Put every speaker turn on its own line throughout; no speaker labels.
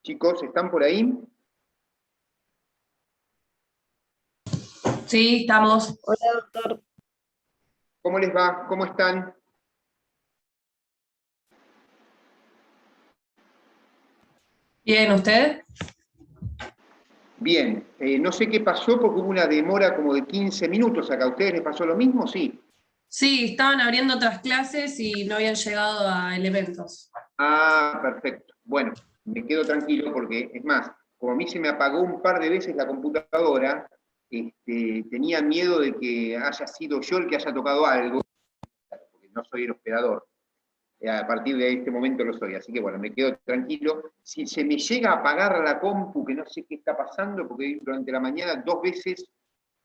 Chicos, ¿están por ahí?
Sí, estamos.
Hola, doctor.
¿Cómo les va? ¿Cómo están?
Bien, ¿usted?
Bien. No sé qué pasó porque hubo una demora como de 15 minutos acá. ¿A ustedes les pasó lo mismo? Sí.
Sí, estaban abriendo otras clases y no habían llegado a elementos.
Ah, perfecto. Bueno, me quedo tranquilo porque, es más, como a mí se me apagó un par de veces la computadora, tenía miedo de que haya sido yo el que haya tocado algo, porque no soy el hospedador. A partir de este momento lo soy, así que bueno, me quedo tranquilo. Si se me llega a apagar la compu, que no sé qué está pasando, porque durante la mañana 2 veces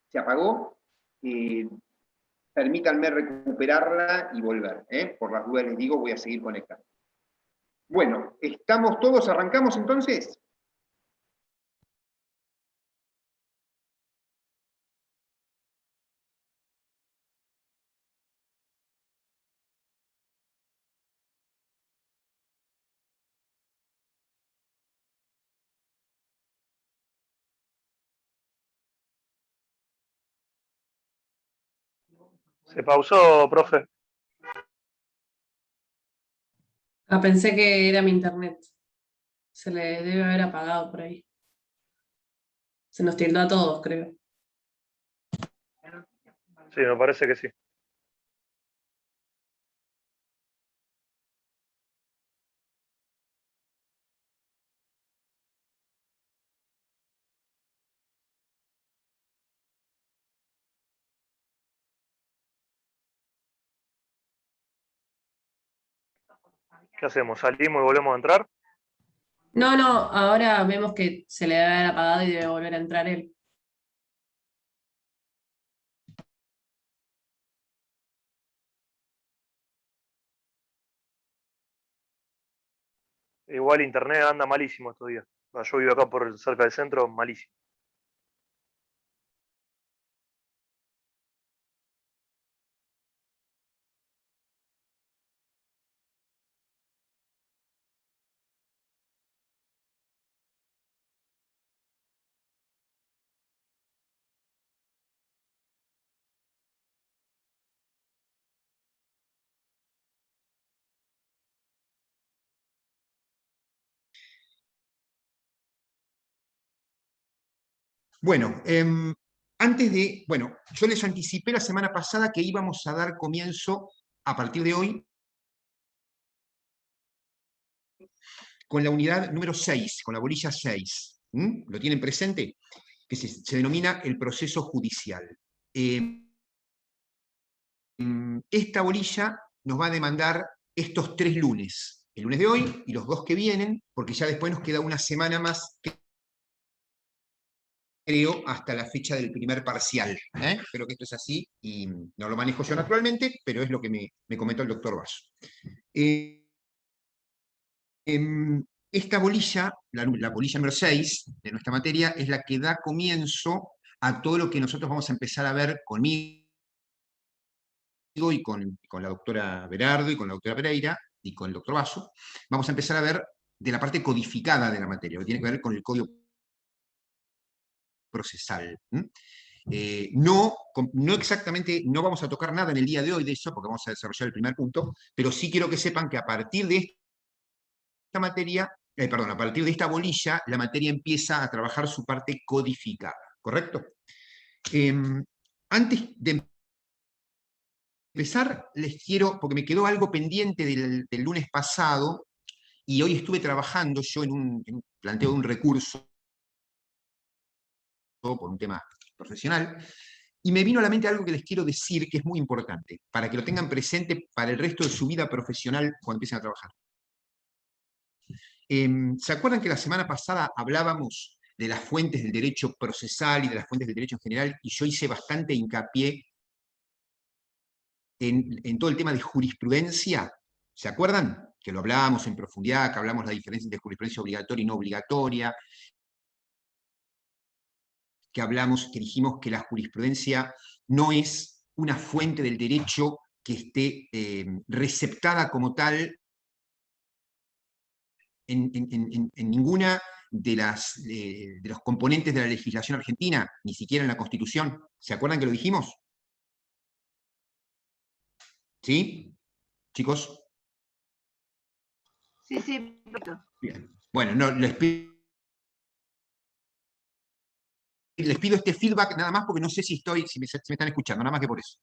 se apagó, eh, permítanme recuperarla y volver. Por las dudas les digo, voy a seguir conectando. Bueno, ¿estamos todos? ¿Arrancamos entonces?
Se pausó, profe.
Ah, pensé que era mi internet. Se le debe haber apagado por ahí. Se nos tildó a todos, creo.
Sí, me parece que sí. ¿Qué hacemos? ¿Salimos y volvemos a entrar?
No, no, ahora vemos que se le debe haber apagado y debe volver a entrar él.
Igual internet anda malísimo estos días. Yo vivo acá por cerca del centro, malísimo.
Bueno, bueno, yo les anticipé la semana pasada que íbamos a dar comienzo a partir de hoy con la unidad número 6, con la bolilla 6. ¿Lo tienen presente? Que se denomina el proceso judicial. Esta bolilla nos va a demandar estos 3 lunes, el lunes de hoy y los 2 que vienen, porque ya después nos queda una semana más, creo, hasta la fecha del primer parcial. Espero que esto es así y no lo manejo yo naturalmente, pero es lo que me comentó el doctor Basso. Esta bolilla, la bolilla número 6 de nuestra materia, es la que da comienzo a todo lo que nosotros vamos a empezar a ver conmigo y con la doctora Berardo y con la doctora Pereira y con el doctor Basso. Vamos a empezar a ver de la parte codificada de la materia, que tiene que ver con el código procesal. No exactamente, no vamos a tocar nada en el día de hoy de eso, porque vamos a desarrollar el primer punto, pero sí quiero que sepan que a partir de esta materia, perdón, a partir de esta bolilla, la materia empieza a trabajar su parte codificada, ¿correcto? Antes de empezar, les quiero, porque me quedó algo pendiente del lunes pasado, y hoy estuve trabajando yo en un planteo de un recurso por un tema profesional, y me vino a la mente algo que les quiero decir que es muy importante, para que lo tengan presente para el resto de su vida profesional cuando empiecen a trabajar. ¿Se acuerdan que la semana pasada hablábamos de las fuentes del derecho procesal y de las fuentes del derecho en general, y yo hice bastante hincapié en todo el tema de jurisprudencia? ¿Se acuerdan? Que lo hablábamos en profundidad, que hablamos de la diferencia entre jurisprudencia obligatoria y no obligatoria, que dijimos que la jurisprudencia no es una fuente del derecho que esté receptada como tal
en ninguna de los componentes de la legislación argentina, ni siquiera en la Constitución. ¿Se acuerdan que lo dijimos? ¿Sí? Chicos.
Sí, sí, perfecto.
Bien. Bueno, no, les pido este feedback nada más porque no sé si me están escuchando, nada más que por eso.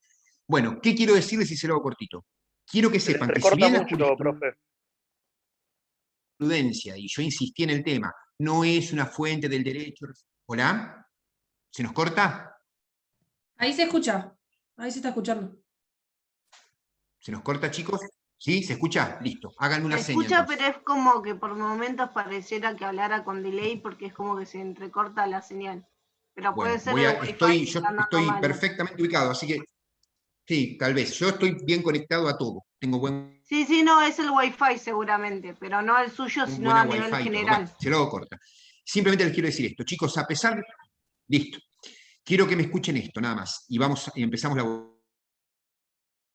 Bueno, ¿qué quiero decirles si se lo hago cortito? Quiero que
Se le
sepan que si
entrecorta
bien la
mucho, profe.
jurisprudencia, y yo insistí en el tema, no es una fuente del derecho. ¿Hola? ¿Se nos corta?
Ahí se escucha. Ahí se está escuchando.
¿Se nos corta, chicos? ¿Sí? ¿Se escucha? Listo. Háganme una
Se
seña.
escucha,
Entonces.
pero es como que por momentos pareciera que hablara con delay porque es como que se entrecorta la señal. Pero
Bueno,
puede ser el wifi
yo
que anda
estoy
mal.
perfectamente ubicado, así que sí, tal vez. Yo estoy bien conectado a todo. Tengo
Sí, sí, no, es el wifi seguramente, pero no el suyo,
un
sino
buena
a nivel
wifi y todo.
general.
Bueno, se lo hago corta. Simplemente les quiero decir esto, chicos, a pesar de... Listo. Quiero que me escuchen esto, nada más. Y empezamos la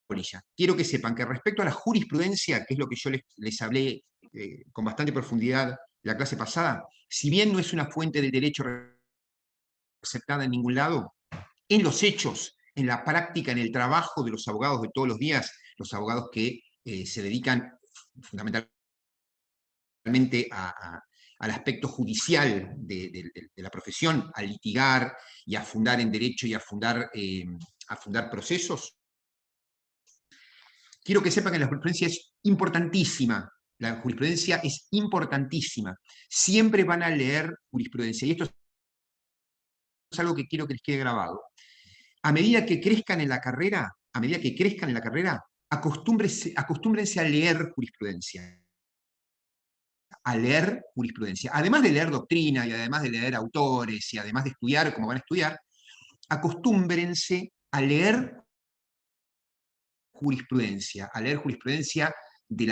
bolilla. Quiero que sepan que respecto a la jurisprudencia, que es lo que yo les hablé con bastante profundidad la clase pasada, si bien no es una fuente del derecho aceptada en ningún lado, en los hechos, en la práctica, en el trabajo de los abogados de todos los días, los abogados que se dedican fundamentalmente al aspecto judicial de la profesión, a litigar y a fundar en derecho y a fundar procesos. Quiero que sepan que la jurisprudencia es importantísima. La jurisprudencia es importantísima. Siempre van a leer jurisprudencia. Y esto es algo que quiero que les quede grabado. A medida que crezcan en la carrera, acostúmbrense a leer jurisprudencia. A leer jurisprudencia. Además de leer doctrina y además de leer autores y además de estudiar como van a estudiar, acostúmbrense a leer jurisprudencia de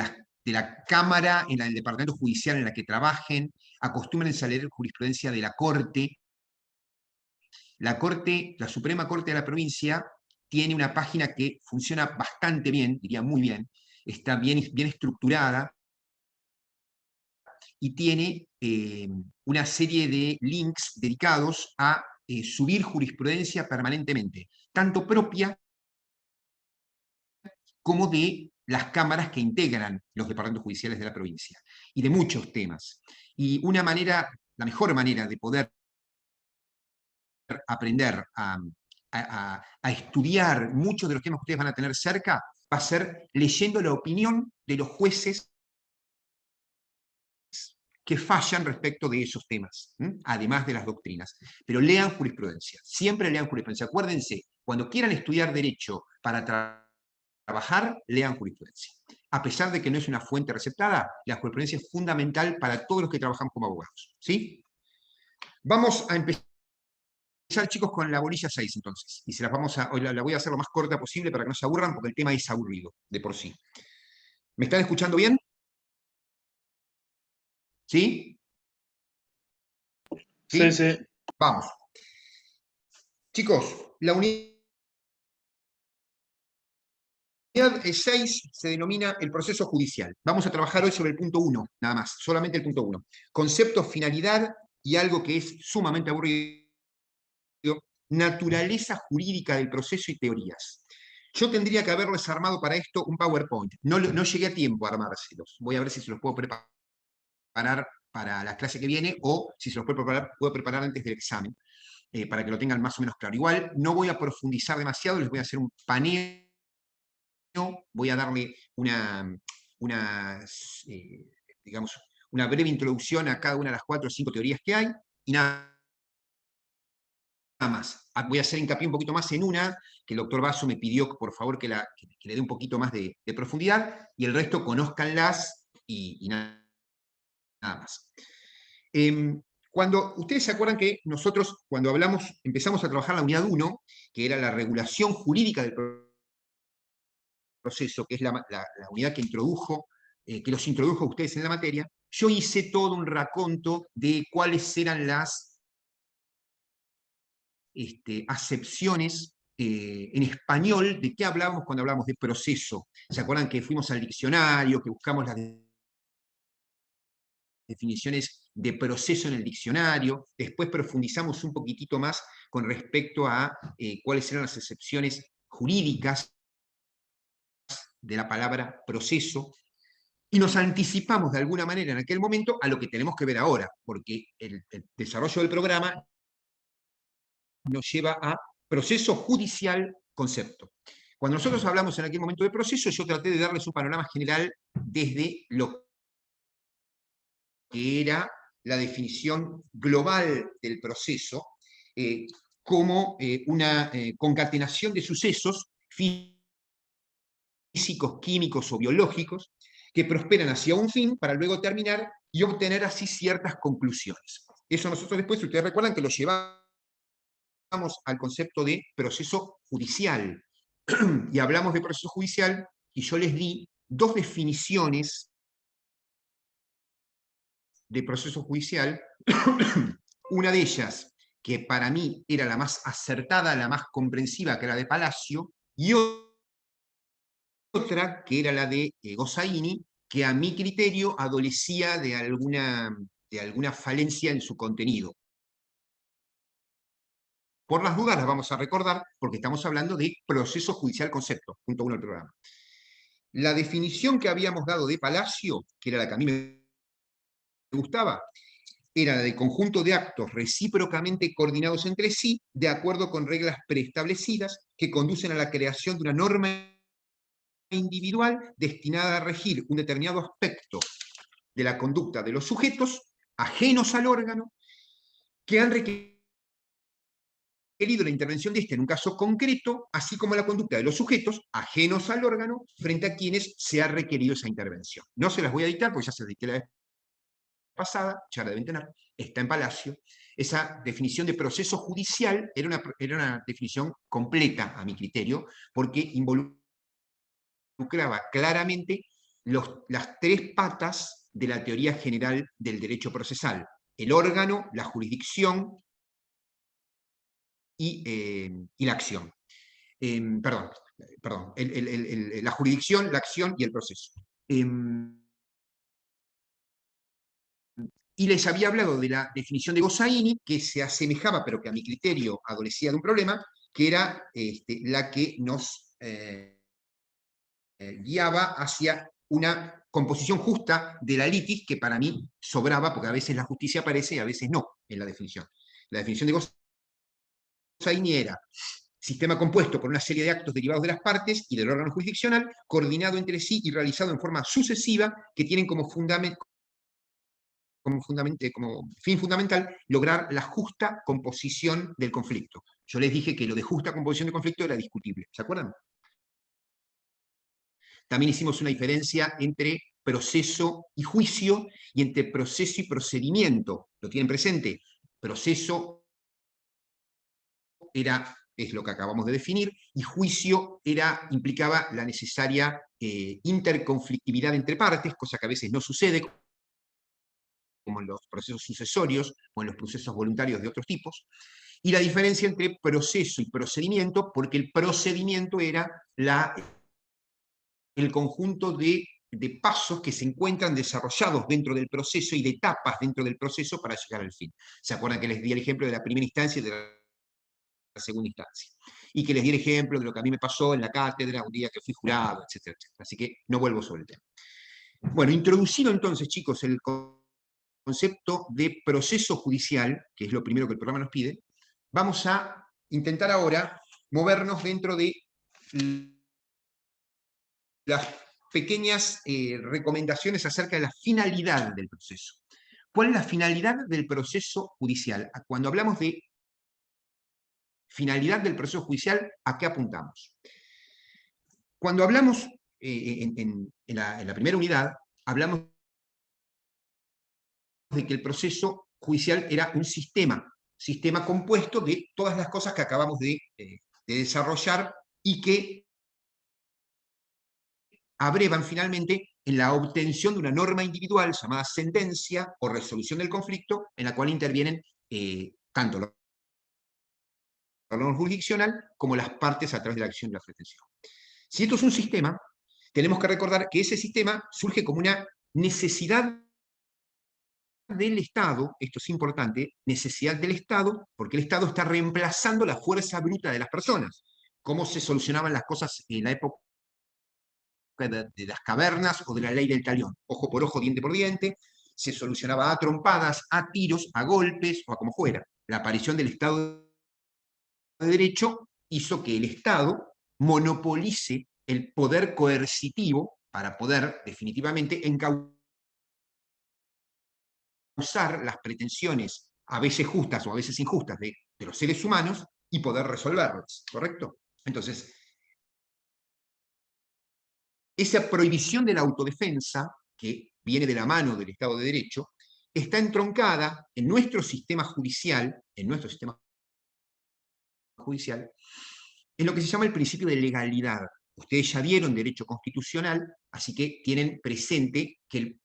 la Cámara, en el Departamento Judicial en la que trabajen, acostúmbrense a leer jurisprudencia de la Corte. La Suprema Corte de la provincia tiene una página que funciona bastante bien, diría muy bien, está bien estructurada y tiene una serie de links dedicados a subir jurisprudencia permanentemente, tanto propia como de las cámaras que integran los departamentos judiciales de la provincia, y de muchos temas. Y la mejor manera de poder aprender a estudiar muchos de los temas que ustedes van a tener cerca, va a ser leyendo la opinión de los jueces que fallan respecto de esos temas, además de las doctrinas. Pero lean jurisprudencia, siempre lean jurisprudencia. Acuérdense, cuando quieran estudiar derecho para trabajar, lean jurisprudencia. A pesar de que no es una fuente receptada, la jurisprudencia es fundamental para todos los que trabajamos como abogados. ¿Sí? Vamos a empezar, chicos, con la bolilla 6, entonces. Y hoy la voy a hacer lo más corta posible para que no se aburran, porque el tema es aburrido de por sí. ¿Me están escuchando bien? ¿Sí?
Sí, sí.
Vamos. Chicos, la unidad 6 se denomina el proceso judicial. Vamos a trabajar hoy sobre el punto 1, nada más, solamente el punto 1. Concepto, finalidad y algo que es sumamente aburrido, naturaleza jurídica del proceso y teorías. Yo tendría que haberles armado para esto un PowerPoint. No llegué a tiempo a armárselos. Voy a ver si se los puedo preparar para la clase que viene o si se los puedo preparar antes del examen, para que lo tengan más o menos claro. Igual no voy a profundizar demasiado, les voy a hacer un paneo, voy a darle digamos, una breve introducción a cada una de las 4 o 5 teorías que hay, y nada más. Voy a hacer hincapié un poquito más en una, que el doctor Basso me pidió, por favor, que le dé un poquito más de profundidad, y el resto conózcanlas y nada más. Cuando ustedes se acuerdan que nosotros, cuando empezamos a trabajar la unidad 1, que era la regulación jurídica del proceso, que es la unidad que los introdujo a ustedes en la materia, yo hice todo un raconto de cuáles eran las acepciones en español de qué hablábamos cuando hablábamos de proceso. ¿Se acuerdan que fuimos al diccionario, que buscamos las definiciones de proceso en el diccionario, después profundizamos un poquitito más con respecto a cuáles eran las excepciones jurídicas de la palabra proceso, y nos anticipamos de alguna manera en aquel momento a lo que tenemos que ver ahora, porque el desarrollo del programa nos lleva a proceso judicial concepto. Cuando nosotros hablamos en aquel momento de proceso, yo traté de darles un panorama general desde lo que era la definición global del proceso, como una concatenación de sucesos físicos, químicos o biológicos que prosperan hacia un fin para luego terminar y obtener así ciertas conclusiones. Eso nosotros después, si ustedes recuerdan, que lo llevamos al concepto de proceso judicial. Y hablamos de proceso judicial y yo les di dos definiciones de proceso judicial, una de ellas, que para mí era la más acertada, la más comprensiva, que era de Palacio, y otra, que era la de Gossaini, que a mi criterio adolecía de alguna falencia en su contenido. Por las dudas las vamos a recordar, porque estamos hablando de proceso judicial concepto, punto 1 del programa. La definición que habíamos dado de Palacio, que era la que a mí me gustaba, era la de conjunto de actos recíprocamente coordinados entre sí, de acuerdo con reglas preestablecidas, que conducen a la creación de una norma individual destinada a regir un determinado aspecto de la conducta de los sujetos ajenos al órgano, que han requerido la intervención de este en un caso concreto, así como la conducta de los sujetos ajenos al órgano frente a quienes se ha requerido esa intervención. No se las voy a dictar porque ya se las dicté la vez pasada, ya la deben tener, está en Palacio. Esa definición de proceso judicial era una definición completa, a mi criterio, porque involucraba claramente las tres patas de la teoría general del derecho procesal: el órgano, la jurisdicción y la acción. Perdón, la jurisdicción, la acción y el proceso. Y les había hablado de la definición de Gossaini, que se asemejaba, pero que a mi criterio adolecía de un problema, que era la que nos guiaba hacia una composición justa de la litis, que para mí sobraba, porque a veces la justicia aparece y a veces no en la definición. La definición de Gossaini era sistema compuesto por una serie de actos derivados de las partes y del órgano jurisdiccional, coordinado entre sí y realizado en forma sucesiva, que tienen como fin fundamental lograr la justa composición del conflicto. Yo les dije que lo de justa composición del conflicto era discutible, ¿se acuerdan? También hicimos una diferencia entre proceso y juicio y entre proceso y procedimiento. ¿Lo tienen presente? Proceso es lo que acabamos de definir, y juicio implicaba la necesaria interconflictividad entre partes, cosa que a veces no sucede, como en los procesos sucesorios o en los procesos voluntarios de otros tipos, y la diferencia entre proceso y procedimiento, porque el procedimiento era el conjunto de pasos que se encuentran desarrollados dentro del proceso y de etapas dentro del proceso para llegar al fin. ¿Se acuerdan que les di el ejemplo de la primera instancia y de la segunda instancia? Y que les di el ejemplo de lo que a mí me pasó en la cátedra un día que fui jurado, etcétera, etcétera. Así que no vuelvo sobre el tema. Bueno, introducido entonces, chicos, el concepto de proceso judicial, que es lo primero que el programa nos pide, vamos a intentar ahora movernos dentro de las pequeñas recomendaciones acerca de la finalidad del proceso. ¿Cuál es la finalidad del proceso judicial? Cuando hablamos de finalidad del proceso judicial, ¿a qué apuntamos? Cuando hablamos en la primera unidad, hablamos de que el proceso judicial era un sistema compuesto de todas las cosas que acabamos de desarrollar y que abrevan finalmente en la obtención de una norma individual llamada sentencia o resolución del conflicto, en la cual intervienen tanto el órgano jurisdiccional como las partes a través de la acción de la pretensión. Si esto es un sistema, tenemos que recordar que ese sistema surge como una necesidad del Estado, esto es importante, necesidad del Estado, porque el Estado está reemplazando la fuerza bruta de las personas. ¿Cómo se solucionaban las cosas en la época de las cavernas o de la ley del talión? Ojo por ojo, diente por diente, se solucionaba a trompadas, a tiros, a golpes o a como fuera. La aparición del Estado de Derecho hizo que el Estado monopolice el poder coercitivo para poder definitivamente encauzar las pretensiones, a veces justas o a veces injustas, de los seres humanos y poder resolverlas, ¿correcto? Entonces, esa prohibición de la autodefensa, que viene de la mano del Estado de Derecho, está entroncada en nuestro sistema judicial, en lo que se llama el principio de legalidad. Ustedes ya vieron derecho constitucional, así que tienen presente que el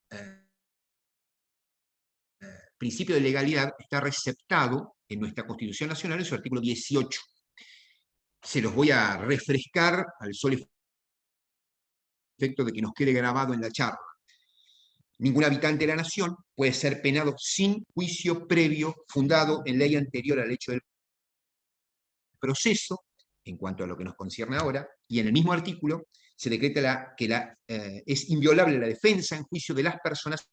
principio de legalidad está receptado en nuestra Constitución Nacional en su artículo 18. Se los voy a refrescar al solo efecto de que nos quede grabado en la charla. Ningún habitante de la nación puede ser penado sin juicio previo fundado en ley anterior al hecho del proceso, en cuanto a lo que nos concierne ahora, y en el mismo artículo se decreta que es inviolable la defensa en juicio de las personas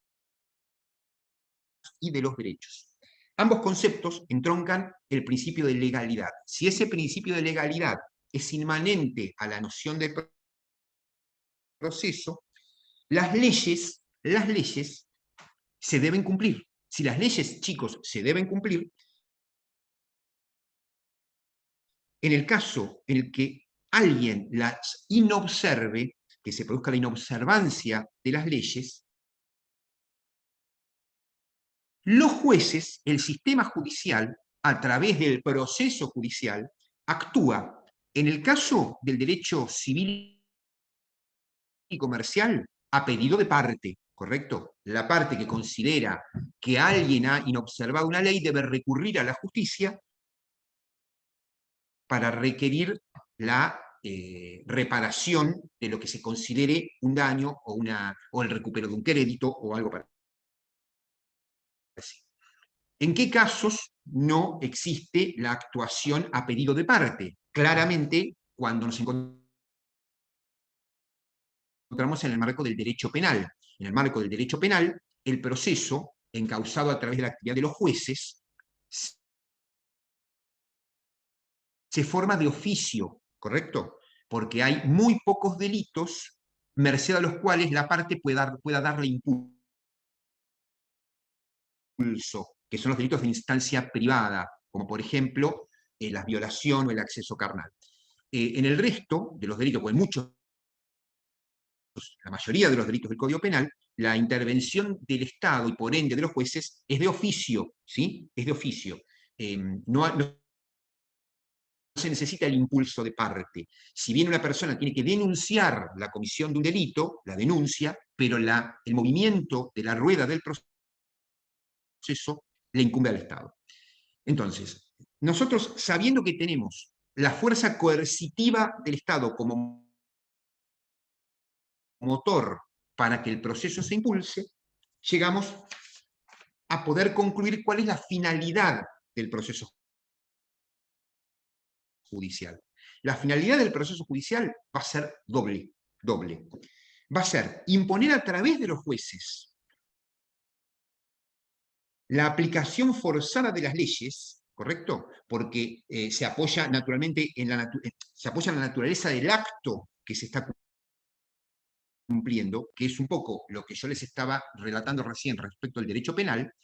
y de los derechos. Ambos conceptos entroncan el principio de legalidad. Si ese principio de legalidad es inmanente a la noción de proceso, las leyes se deben cumplir. Si las leyes, chicos, se deben cumplir, en el caso en el que alguien las inobserve, que se produzca la inobservancia de las leyes, los jueces, el sistema judicial, a través del proceso judicial, actúa, en el caso del derecho civil y comercial, a pedido de parte, ¿correcto? La parte que considera que alguien ha inobservado una ley debe recurrir a la justicia para requerir la reparación de lo que se considere un daño o el recupero de un crédito o algo parecido. ¿En qué casos no existe la actuación a pedido de parte? Claramente, cuando nos encontramos en el marco del derecho penal. En el marco del derecho penal, el proceso, encauzado a través de la actividad de los jueces, se forma de oficio, ¿correcto? Porque hay muy pocos delitos, merced a los cuales la parte pueda darle impulso, que son los delitos de instancia privada, como por ejemplo la violación o el acceso carnal. En el resto de los delitos, o en muchos, la mayoría de los delitos del Código Penal, la intervención del Estado y por ende de los jueces es de oficio, ¿sí? Es de oficio. No se necesita el impulso de parte. Si bien una persona tiene que denunciar la comisión de un delito, la denuncia, pero el movimiento de la rueda del proceso le incumbe al Estado. Entonces, nosotros, sabiendo que tenemos la fuerza coercitiva del Estado como motor para que el proceso se impulse, llegamos a poder concluir cuál es la finalidad del proceso judicial. La finalidad del proceso judicial va a ser doble. Va a ser imponer a través de los jueces la aplicación forzada de las leyes, ¿correcto? Porque se apoya naturalmente se apoya en la naturaleza del acto que se está cumpliendo, que es un poco lo que yo les estaba relatando recién respecto al derecho penal,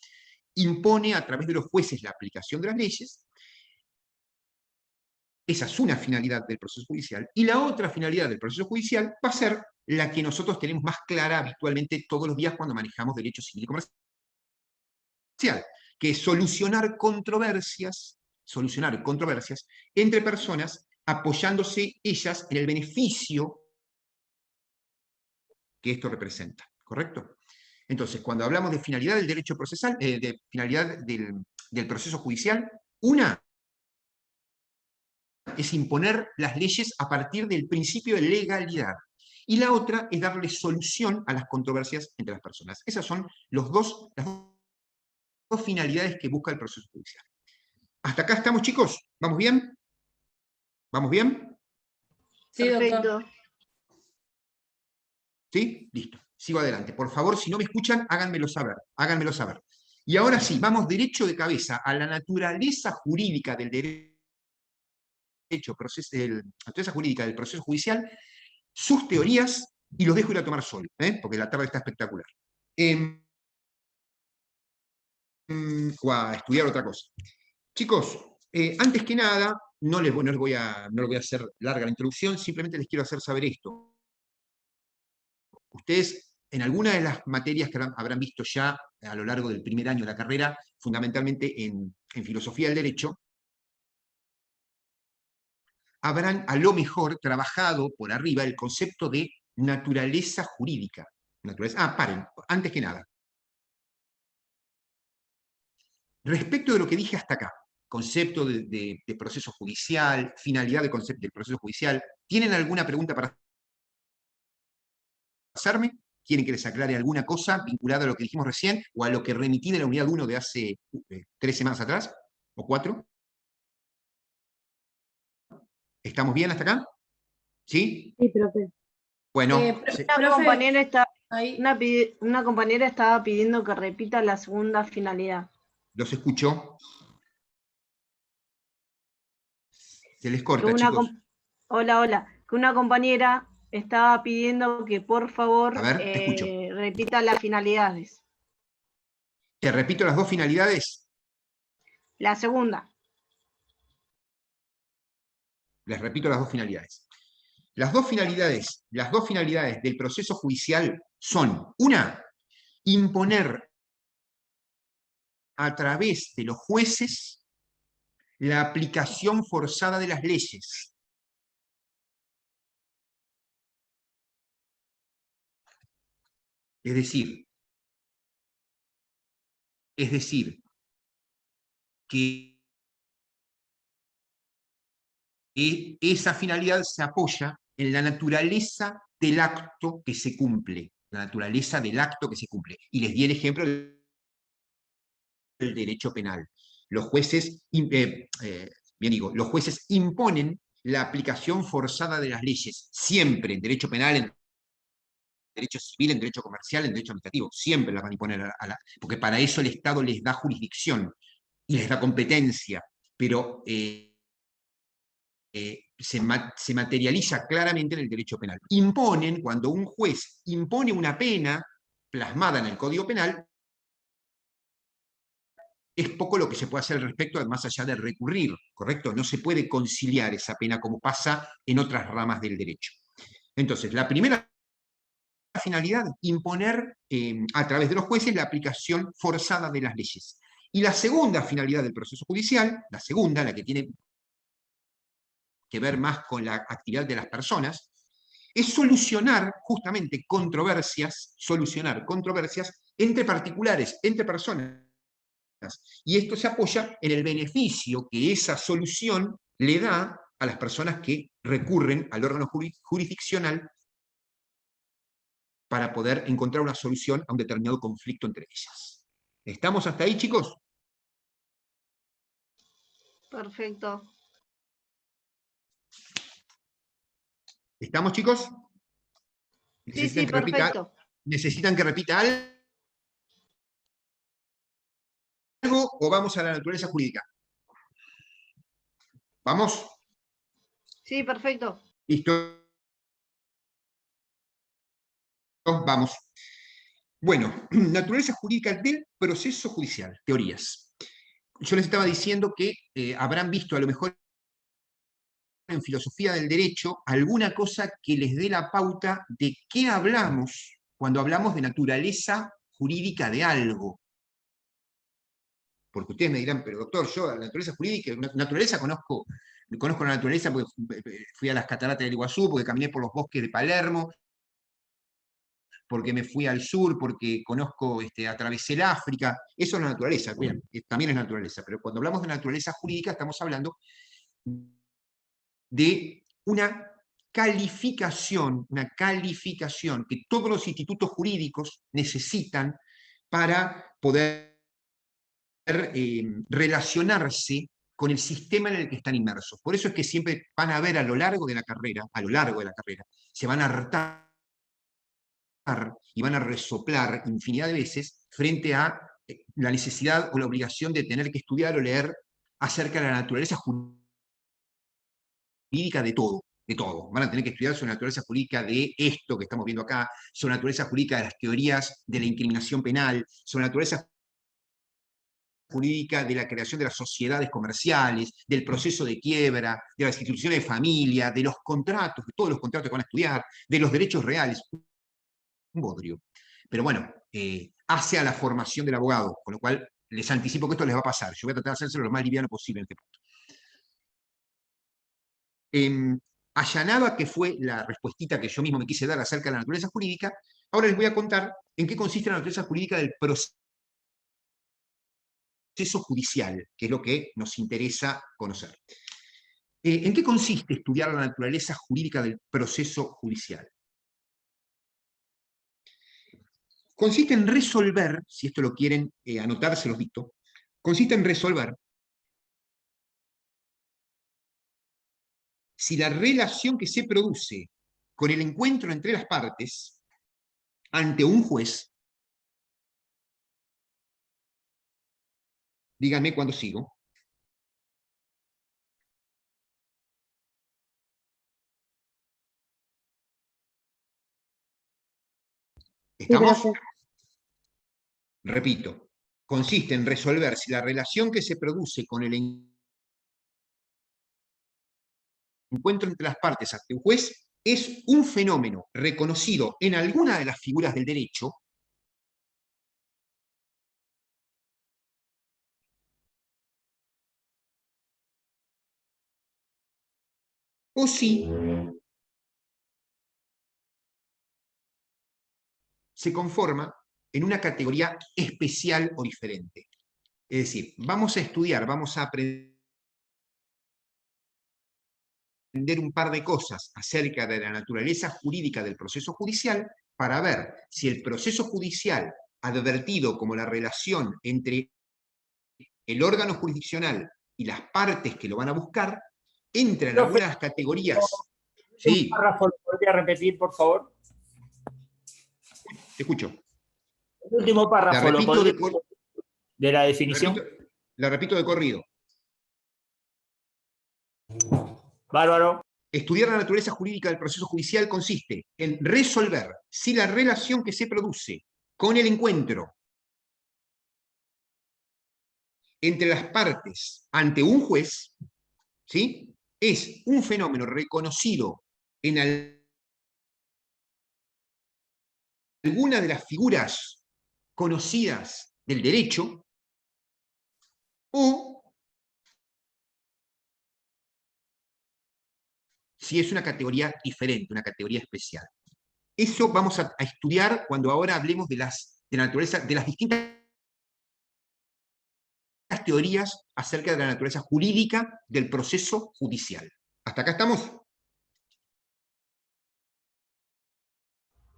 impone a través de los jueces la aplicación de las leyes. Esa es una finalidad del proceso judicial. Y la otra finalidad del proceso judicial va a ser la que nosotros tenemos más clara habitualmente todos los días cuando manejamos derecho civil y comercial, que es solucionar controversias entre personas apoyándose ellas en el beneficio que esto representa, ¿correcto? Entonces, cuando hablamos de finalidad del derecho procesal, de finalidad del proceso judicial, una es imponer las leyes a partir del principio de legalidad, y la otra es darle solución a las controversias entre las personas. Esas son las dos finalidades que busca el proceso judicial. ¿Hasta acá estamos, chicos? ¿Vamos bien? ¿Vamos bien?
Sí, doctor.
Perfecto.
¿Sí? Listo. Sigo adelante. Por favor, si no me escuchan, háganmelo saber. Háganmelo saber. Y ahora sí, vamos derecho de cabeza a la naturaleza jurídica del derecho, la naturaleza jurídica del proceso judicial, sus teorías, y los dejo ir a tomar sol, porque la tarde está espectacular. O a estudiar otra cosa. Chicos, antes que nada, no les voy a hacer larga la introducción, simplemente les quiero hacer saber esto. Ustedes, en alguna de las materias que habrán visto ya a lo largo del primer año de la carrera, fundamentalmente en filosofía del derecho, habrán a lo mejor trabajado por arriba el concepto de naturaleza jurídica. Paren, antes que nada. Respecto de lo que dije hasta acá, concepto de proceso judicial, finalidad del proceso judicial, ¿tienen alguna pregunta para hacerme? ¿Quieren que les aclare alguna cosa vinculada a lo que dijimos recién o a lo que remití de la unidad 1 de hace 3 semanas atrás? ¿O 4? ¿Estamos bien hasta acá? ¿Sí?
Sí, profe.
Bueno,
Profe, ahí.
Una compañera estaba pidiendo que repita la segunda finalidad.
los escucho. Se les
Que
corta, chicos.
Hola. Que una compañera estaba pidiendo que por favor
A ver, te escucho.
repita las finalidades.
Te repito las dos finalidades.
La segunda.
Les repito las dos finalidades. Las dos finalidades del proceso judicial son, una, imponer a través de los jueces la aplicación forzada de las leyes. Es decir, que esa finalidad se apoya en la naturaleza del acto que se cumple. La naturaleza del acto que se cumple. Y les di el ejemplo del derecho penal. Los jueces, los jueces imponen la aplicación forzada de las leyes, siempre en derecho penal, en derecho civil, en derecho comercial, en derecho administrativo, siempre la van a imponer, porque para eso el Estado les da jurisdicción y les da competencia, pero se materializa claramente en el derecho penal. Imponen, cuando un juez impone una pena plasmada en el Código Penal, es poco lo que se puede hacer al respecto, más allá de recurrir, ¿correcto? No se puede conciliar esa pena como pasa en otras ramas del derecho. Entonces, la primera finalidad, imponer a través de los jueces la aplicación forzada de las leyes. Y la segunda finalidad del proceso judicial, la que tiene que ver más con la actividad de las personas, es solucionar controversias entre particulares, entre personas. Y esto se apoya en el beneficio que esa solución le da a las personas que recurren al órgano jurisdiccional para poder encontrar una solución a un determinado conflicto entre ellas. ¿Estamos hasta ahí, chicos?
Perfecto.
¿Estamos, chicos?
Sí, perfecto.
¿Necesitan que repita algo o vamos a la naturaleza jurídica? ¿Vamos?
Sí, perfecto.
¿Listo? Vamos. Bueno, naturaleza jurídica del proceso judicial, teorías. Yo les estaba diciendo que habrán visto a lo mejor en filosofía del derecho alguna cosa que les dé la pauta de qué hablamos cuando hablamos de naturaleza jurídica de algo. Porque ustedes me dirán, pero doctor, yo la naturaleza jurídica, naturaleza conozco la naturaleza porque fui a las cataratas del Iguazú, porque caminé por los bosques de Palermo, porque me fui al sur, porque atravesé el África. Eso es la naturaleza, bien, también es naturaleza. Pero cuando hablamos de naturaleza jurídica estamos hablando de una calificación que todos los institutos jurídicos necesitan para poder relacionarse con el sistema en el que están inmersos. Por eso es que siempre van a ver a lo largo de la carrera, se van a hartar y van a resoplar infinidad de veces frente a la necesidad o la obligación de tener que estudiar o leer acerca de la naturaleza jurídica de todo. De todo. Van a tener que estudiar sobre la naturaleza jurídica de esto que estamos viendo acá, sobre la naturaleza jurídica de las teorías de la incriminación penal, sobre la naturaleza jurídica de la creación de las sociedades comerciales, del proceso de quiebra, de las instituciones de familia, de los contratos, de todos los contratos que van a estudiar, de los derechos reales. Un bodrio. Pero bueno, hace a la formación del abogado, con lo cual les anticipo que esto les va a pasar. Yo voy a tratar de hacérselo lo más liviano posible en este punto. Allanada, que fue la respuestita que yo mismo me quise dar acerca de la naturaleza jurídica, ahora les voy a contar en qué consiste la naturaleza jurídica del proceso judicial, que es lo que nos interesa conocer. ¿En qué consiste estudiar la naturaleza jurídica del proceso judicial? Consiste en resolver, si esto lo quieren anotar, se los dicto, consiste en resolver si la relación que se produce con el encuentro entre las partes ante un juez, díganme cuándo sigo, ¿estamos?
Sí,
Repito, consiste en resolver si la relación que se produce con el encuentro entre las partes ante un juez es un fenómeno reconocido en alguna de las figuras del derecho o si se conforma en una categoría especial o diferente. Es decir, vamos a estudiar, vamos a aprender un par de cosas acerca de la naturaleza jurídica del proceso judicial para ver si el proceso judicial, advertido como la relación entre el órgano jurisdiccional y las partes que lo van a buscar, entra en algunas categorías. Sí.
Párrafo, ¿lo podría repetir, por favor?
Te escucho.
El último párrafo,
La repito
de la definición.
La repito de corrido.
Bárbaro.
Estudiar la naturaleza jurídica del proceso judicial consiste en resolver si la relación que se produce con el encuentro entre las partes ante un juez, ¿sí?, es un fenómeno reconocido en alguna de las figuras conocidas del derecho, o si es una categoría diferente, una categoría especial. Eso vamos a estudiar cuando ahora hablemos de la naturaleza, de las distintas teorías acerca de la naturaleza jurídica del proceso judicial. ¿Hasta acá estamos?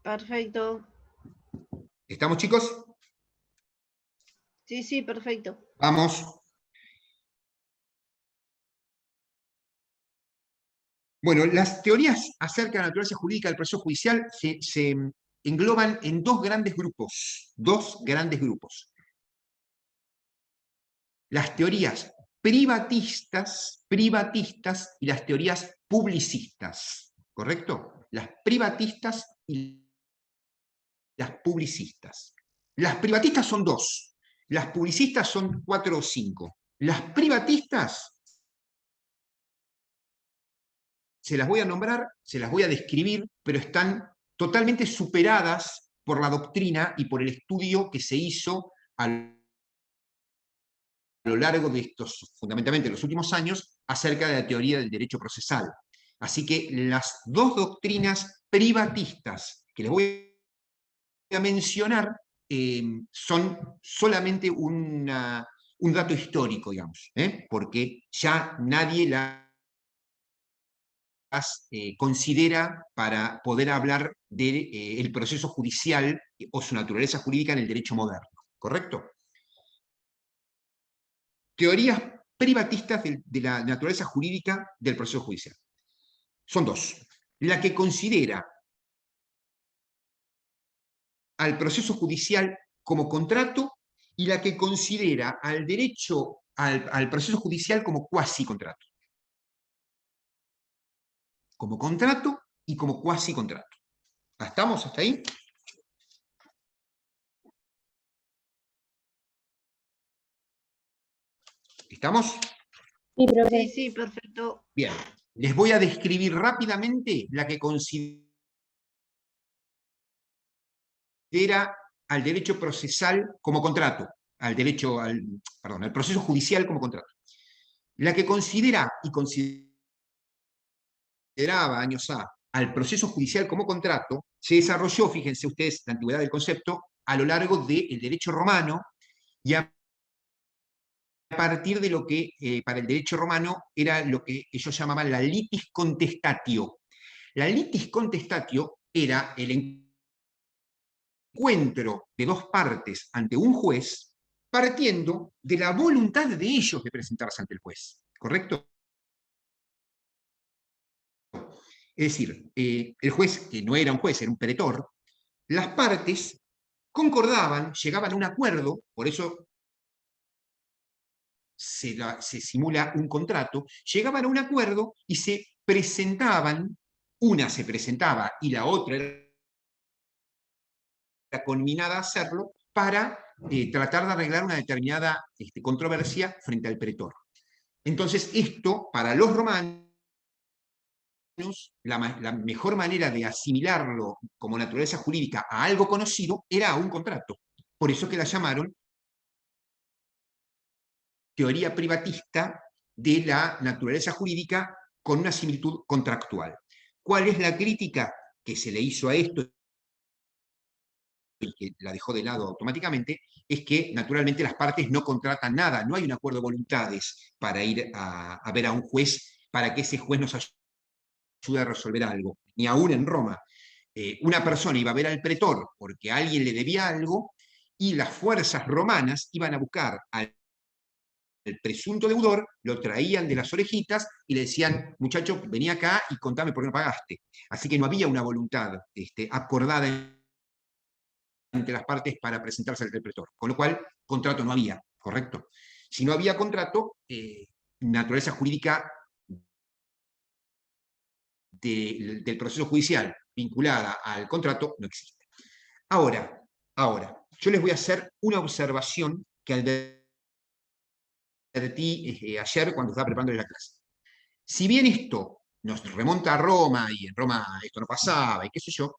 Perfecto.
¿Estamos, chicos?
Sí, perfecto.
Vamos. Bueno, las teorías acerca de la naturaleza jurídica del proceso judicial se engloban en dos grandes grupos. Las teorías privatistas y las teorías publicistas. ¿Correcto? Las privatistas y las publicistas. Las privatistas son dos. Las publicistas son 4 o 5. Las privatistas se las voy a nombrar, se las voy a describir, pero están totalmente superadas por la doctrina y por el estudio que se hizo a lo largo de estos, fundamentalmente los últimos años, acerca de la teoría del derecho procesal. Así que las dos doctrinas privatistas que les voy a mencionar son solamente un dato histórico, digamos, porque ya nadie las considera para poder hablar del proceso judicial o su naturaleza jurídica en el derecho moderno, ¿correcto? teorías privatistas de la naturaleza jurídica del proceso judicial. Son dos. La que considera al proceso judicial como contrato y la que considera al derecho, al proceso judicial como cuasi contrato. Como contrato y como cuasi contrato. ¿Estamos hasta ahí? ¿Estamos?
Sí, sí, perfecto.
Bien. Les voy a describir rápidamente la que considera al derecho procesal como contrato, al proceso judicial como contrato. La que considera y consideraba años al proceso judicial como contrato, se desarrolló, fíjense ustedes, la antigüedad del concepto, a lo largo del derecho romano y a partir de lo que para el derecho romano era lo que ellos llamaban la litis contestatio. La litis contestatio era el encuentro de dos partes ante un juez partiendo de la voluntad de ellos de presentarse ante el juez, ¿correcto? Es decir, el juez, que no era un juez, era un pretor, las partes concordaban, llegaban a un acuerdo, por eso se simula un contrato, llegaban a un acuerdo y se presentaban, una se presentaba y la otra era conminada a hacerlo para tratar de arreglar una determinada controversia frente al pretor. Entonces, esto, para los romanos, la mejor manera de asimilarlo como naturaleza jurídica a algo conocido era un contrato. Por eso que la llamaron teoría privatista de la naturaleza jurídica con una similitud contractual. ¿Cuál es la crítica que se le hizo a esto y que la dejó de lado automáticamente? Es que naturalmente las partes no contratan nada, no hay un acuerdo de voluntades para ir a ver a un juez para que ese juez nos ayude a resolver algo, ni aún en Roma. Una persona iba a ver al pretor porque alguien le debía algo y las fuerzas romanas iban a buscar al presunto deudor, lo traían de las orejitas y le decían, muchacho, vení acá y contame por qué no pagaste. Así que no había una voluntad acordada entre las partes para presentarse al pretor, con lo cual contrato no había, ¿correcto? Si no había contrato, naturaleza jurídica del proceso judicial vinculada al contrato no existe. Ahora, yo les voy a hacer una observación que advertí ayer cuando estaba preparando la clase. Si bien esto nos remonta a Roma, y en Roma esto no pasaba, y qué sé yo,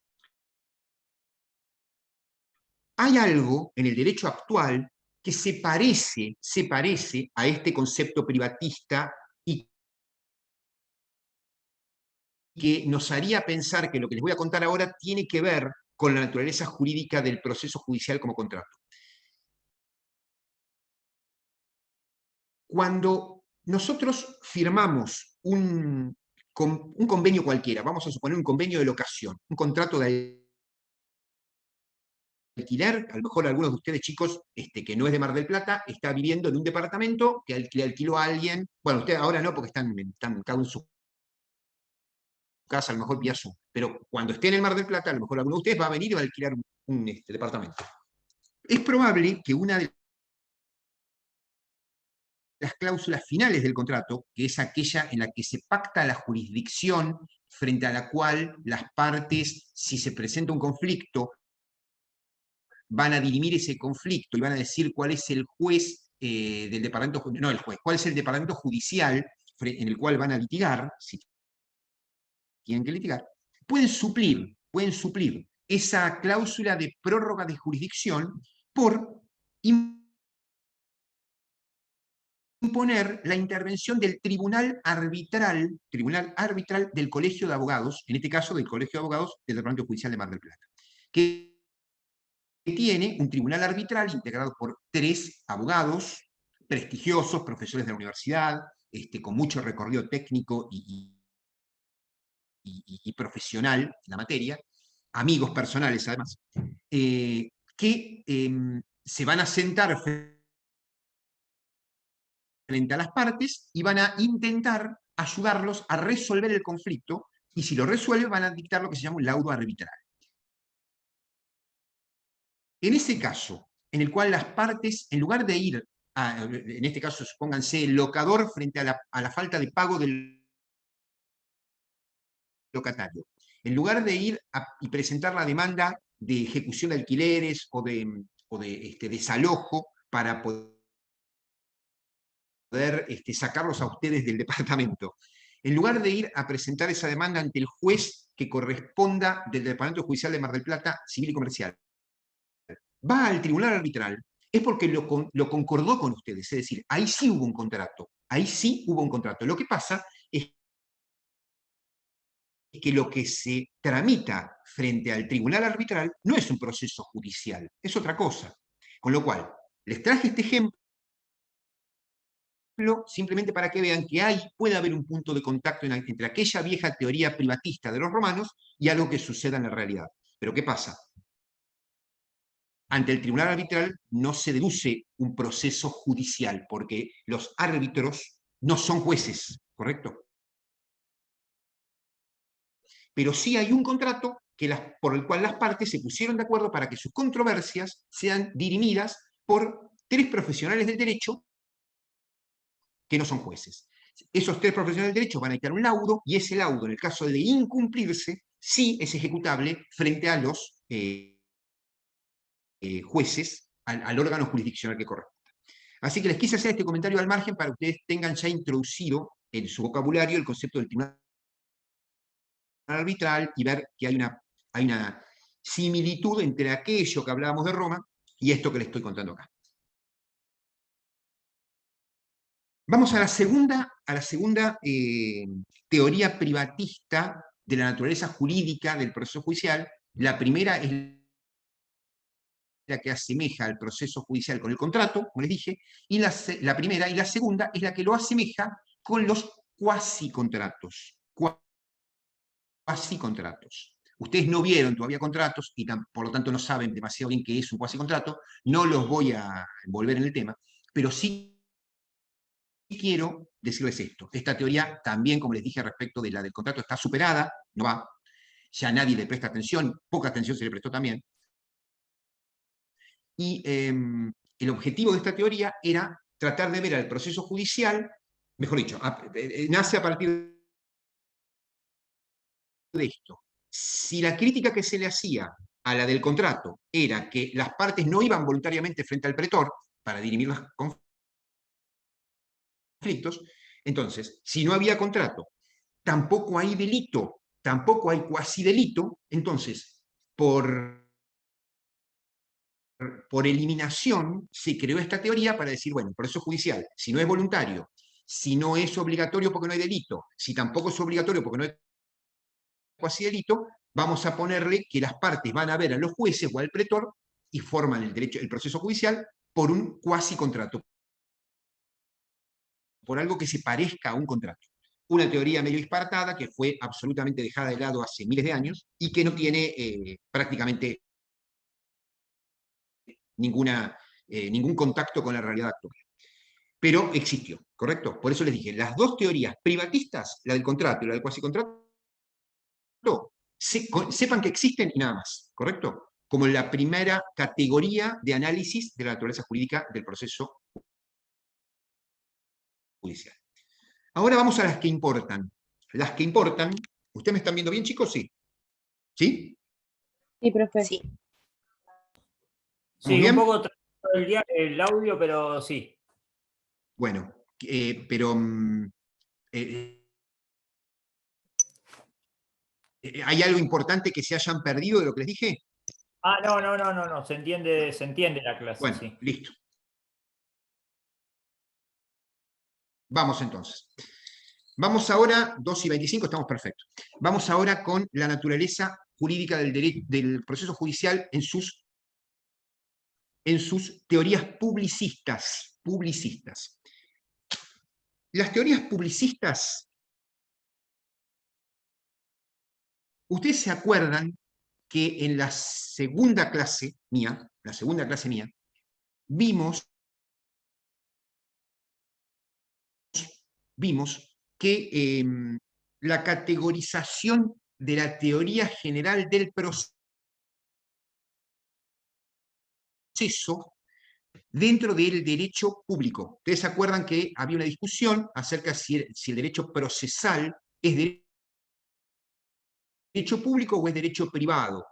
hay algo en el derecho actual que se parece a este concepto privatista y que nos haría pensar que lo que les voy a contar ahora tiene que ver con la naturaleza jurídica del proceso judicial como contrato. Cuando nosotros firmamos un convenio cualquiera, vamos a suponer un convenio de locación, un contrato de alquiler, a lo mejor algunos de ustedes chicos que no es de Mar del Plata, está viviendo en un departamento que le alquiló a alguien, bueno, ustedes ahora no porque están cada uno en su casa, a lo mejor vía Zoom, pero cuando esté en el Mar del Plata, a lo mejor alguno de ustedes va a venir y va a alquilar un departamento. Es probable que una de las cláusulas finales del contrato, que es aquella en la que se pacta la jurisdicción frente a la cual las partes, si se presenta un conflicto, van a dirimir ese conflicto y van a decir cuál es el juez del departamento, no el juez, cuál es el departamento judicial en el cual van a litigar, si tienen que litigar, pueden suplir esa cláusula de prórroga de jurisdicción por imponer la intervención del tribunal arbitral del Colegio de Abogados, en este caso del Colegio de Abogados del Departamento Judicial de Mar del Plata, que tiene un tribunal arbitral integrado por 3 abogados prestigiosos, profesores de la universidad, con mucho recorrido técnico y profesional en la materia, amigos personales además, que se van a sentar frente a las partes y van a intentar ayudarlos a resolver el conflicto, y si lo resuelven van a dictar lo que se llama un laudo arbitral. En ese caso, en el cual las partes, en lugar de ir, en este caso supónganse el locador frente a la falta de pago del locatario, en lugar de ir y presentar la demanda de ejecución de alquileres o de desalojo para poder sacarlos a ustedes del departamento, en lugar de ir a presentar esa demanda ante el juez que corresponda del Departamento Judicial de Mar del Plata, civil y comercial, va al tribunal arbitral, es porque lo concordó con ustedes, es decir, ahí sí hubo un contrato, ahí sí hubo un contrato. Lo que pasa es que lo que se tramita frente al tribunal arbitral no es un proceso judicial, es otra cosa. Con lo cual, les traje este ejemplo simplemente para que vean que puede haber un punto de contacto entre aquella vieja teoría privatista de los romanos y algo que suceda en la realidad. Pero ¿qué pasa? Ante el tribunal arbitral no se deduce un proceso judicial, porque los árbitros no son jueces, ¿correcto? Pero sí hay un contrato por el cual las partes se pusieron de acuerdo para que sus controversias sean dirimidas por 3 profesionales del derecho que no son jueces. Esos 3 profesionales del derecho van a dictar un laudo, y ese laudo, en el caso de incumplirse, sí es ejecutable frente a los jueces, al órgano jurisdiccional que corresponde. Así que les quise hacer este comentario al margen para que ustedes tengan ya introducido en su vocabulario el concepto del tribunal arbitral y ver que hay una similitud entre aquello que hablábamos de Roma y esto que les estoy contando acá. Vamos a la segunda teoría privatista de la naturaleza jurídica del proceso judicial. La primera es la que asemeja al proceso judicial con el contrato, como les dije, y la primera y la segunda es la que lo asemeja con los cuasicontratos. Cuasicontratos. Ustedes no vieron todavía contratos y por lo tanto no saben demasiado bien qué es un cuasicontrato, no los voy a envolver en el tema, pero sí quiero decirles esto. Esta teoría también, como les dije respecto de la del contrato, está superada, no va, ya nadie le presta atención, poca atención se le prestó también. Y el objetivo de esta teoría era tratar de ver al proceso judicial, mejor dicho, nace a partir de esto. Si la crítica que se le hacía a la del contrato era que las partes no iban voluntariamente frente al pretor para dirimir los conflictos, entonces, si no había contrato, tampoco hay delito, tampoco hay cuasi delito, entonces, por eliminación, se creó esta teoría para decir, bueno, el proceso judicial, si no es voluntario, si no es obligatorio porque no hay delito, si tampoco es obligatorio porque no hay cuasi delito, vamos a ponerle que las partes van a ver a los jueces o al pretor y forman el proceso judicial por un cuasi contrato, por algo que se parezca a un contrato. Una teoría medio disparatada que fue absolutamente dejada de lado hace miles de años y que no tiene prácticamente ningún contacto con la realidad actual. Pero existió, ¿correcto? Por eso les dije, las 2 teorías privatistas, la del contrato y la del cuasicontrato, sepan que existen y nada más, ¿correcto? Como la primera categoría de análisis de la naturaleza jurídica del proceso judicial. Ahora vamos a las que importan. Las que importan, ¿ustedes me están viendo bien, chicos? Sí. ¿Sí?
Sí, profe.
Sí.
Sí,
bien?
un poco el audio, pero sí.
Bueno, pero ¿hay algo importante que se hayan perdido de lo que les dije?
Ah, no, se entiende la clase,
Bueno,
sí.
listo. Vamos entonces. Vamos ahora, 2:25, estamos perfectos. Vamos ahora con la naturaleza jurídica del proceso judicial en sus teorías publicistas. Las teorías publicistas, ustedes se acuerdan que en la segunda clase mía, vimos vimos que la categorización de la teoría general del proceso dentro del derecho público. Ustedes se acuerdan que había una discusión acerca de si el derecho procesal es derecho público o es derecho privado.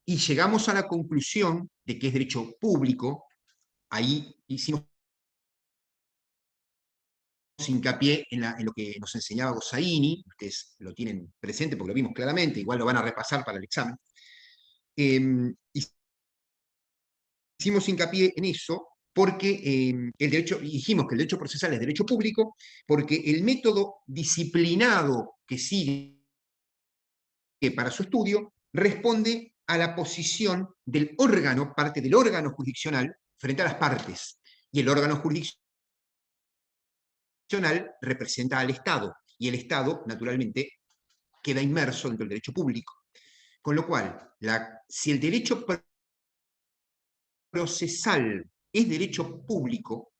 Y llegamos a la conclusión de que es derecho público. Ahí hicimos hincapié en lo que nos enseñaba Gossaini, ustedes lo tienen presente porque lo vimos claramente, igual lo van a repasar para el examen. Hicimos hincapié en eso porque dijimos que el derecho procesal es derecho público, porque el método disciplinado que sigue para su estudio responde a la posición del órgano, parte del órgano jurisdiccional, frente a las partes. Y el órgano jurisdiccional representa al Estado, y el Estado, naturalmente, queda inmerso dentro del derecho público. Con lo cual, si el derecho procesal es derecho público,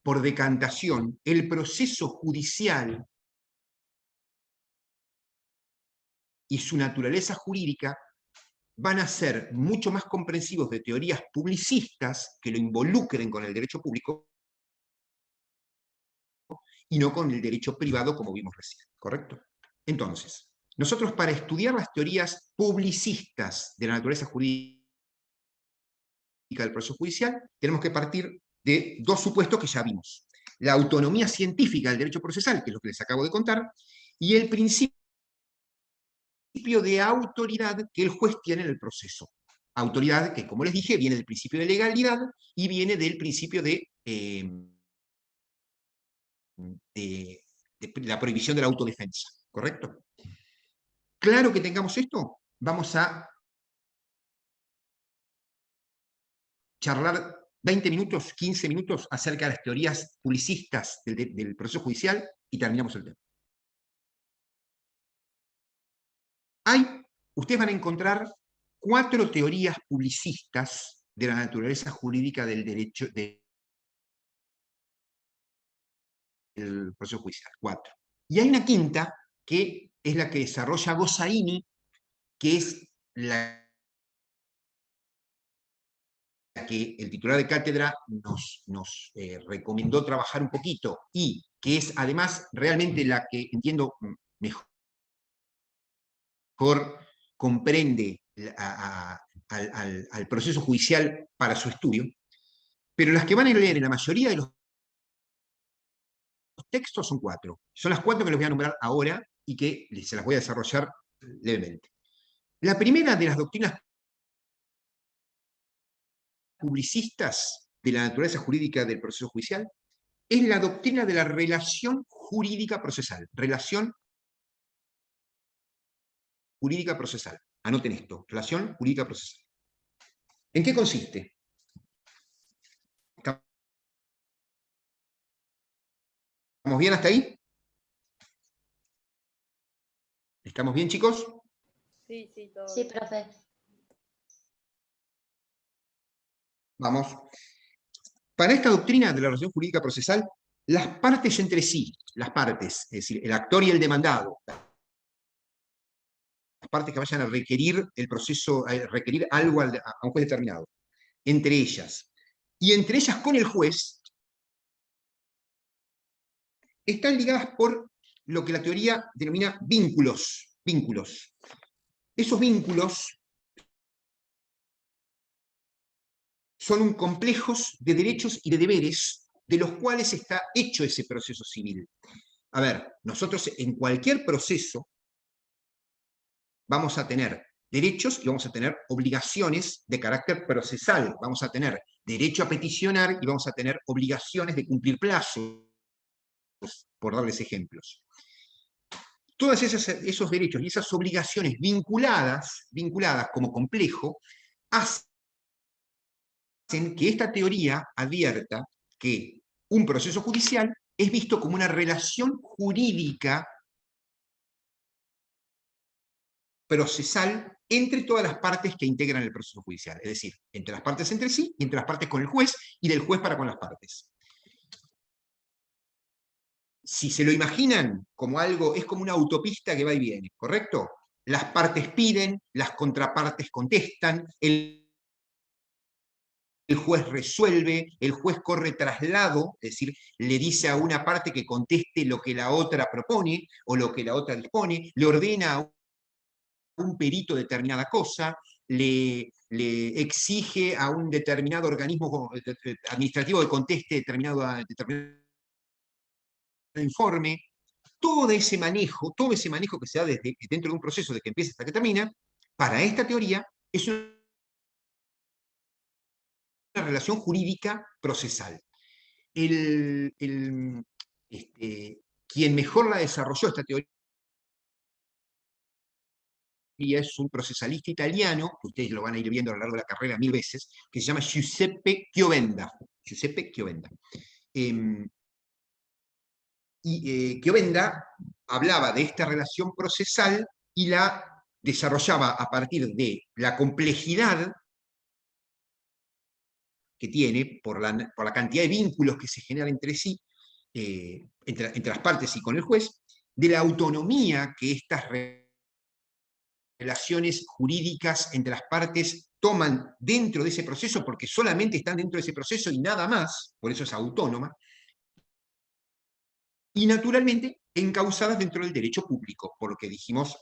por decantación, el proceso judicial y su naturaleza jurídica van a ser mucho más comprensivos de teorías publicistas que lo involucren con el derecho público y no con el derecho privado, como vimos recién, ¿correcto? Entonces, nosotros para estudiar las teorías publicistas de la naturaleza jurídica del proceso judicial, tenemos que partir de dos supuestos que ya vimos. La autonomía científica del derecho procesal, que es lo que les acabo de contar, y el principio de autoridad que el juez tiene en el proceso. Autoridad que, como les dije, viene del principio de legalidad y viene del principio de la prohibición de la autodefensa, ¿correcto? Claro que tengamos esto, vamos a charlar 20 minutos, 15 minutos acerca de las teorías publicistas del proceso judicial y terminamos el tema. Ustedes van a encontrar 4 teorías publicistas de la naturaleza jurídica del derecho del proceso judicial, 4. Y hay una quinta, que es la que desarrolla Gossaini, que es la que el titular de cátedra nos recomendó trabajar un poquito, y que es además realmente la que entiendo mejor comprende al proceso judicial para su estudio, pero las que van a leer en la mayoría de los textos son 4. Son las 4 que les voy a nombrar ahora y que se las voy a desarrollar levemente. La primera de las doctrinas publicistas de la naturaleza jurídica del proceso judicial es la doctrina de la relación jurídica procesal. Relación jurídica procesal. Anoten esto, relación jurídica procesal. ¿En qué consiste? ¿Estamos bien hasta ahí? ¿Estamos bien, chicos?
Sí, sí, todo.
Sí, profe.
Vamos. Para esta doctrina de la relación jurídica procesal, las partes entre sí, las partes, es decir, el actor y el demandado, las partes que vayan a requerir el proceso, a requerir algo a un juez determinado, entre ellas, y entre ellas con el juez, están ligadas por lo que la teoría denomina vínculos. Vínculos. Esos vínculos son complejos de derechos y de deberes de los cuales está hecho ese proceso civil. A ver, nosotros en cualquier proceso vamos a tener derechos y vamos a tener obligaciones de carácter procesal. Vamos a tener derecho a peticionar y vamos a tener obligaciones de cumplir plazos, por darles ejemplos. Todos esos derechos y esas obligaciones vinculadas como complejo, hacen que esta teoría advierta que un proceso judicial es visto como una relación jurídica procesal entre todas las partes que integran el proceso judicial, es decir, entre las partes entre sí y entre las partes con el juez y del juez para con las partes. si se lo imaginan como algo, es como una autopista que va y viene, ¿correcto? Las partes piden, las contrapartes contestan, el juez resuelve, el juez corre traslado, es decir, le dice a una parte que conteste lo que la otra propone o lo que la otra dispone, le ordena a un perito determinada cosa, le exige a un determinado organismo administrativo que conteste determinado informe. Todo ese manejo que se da desde dentro de un proceso de que empieza hasta que termina, para esta teoría es una relación jurídica procesal. Quien mejor la desarrolló esta teoría es un procesalista italiano, que ustedes lo van a ir viendo a lo largo de la carrera 1000 veces, que se llama Giuseppe Chiovenda. Giuseppe Chiovenda. Chiovenda hablaba de esta relación procesal y la desarrollaba a partir de la complejidad que tiene por la cantidad de vínculos que se generan entre sí, entre las partes y con el juez, de la autonomía que estas relaciones jurídicas entre las partes toman dentro de ese proceso, porque solamente están dentro de ese proceso y nada más, por eso es autónoma, y naturalmente encausadas dentro del derecho público, por lo que dijimos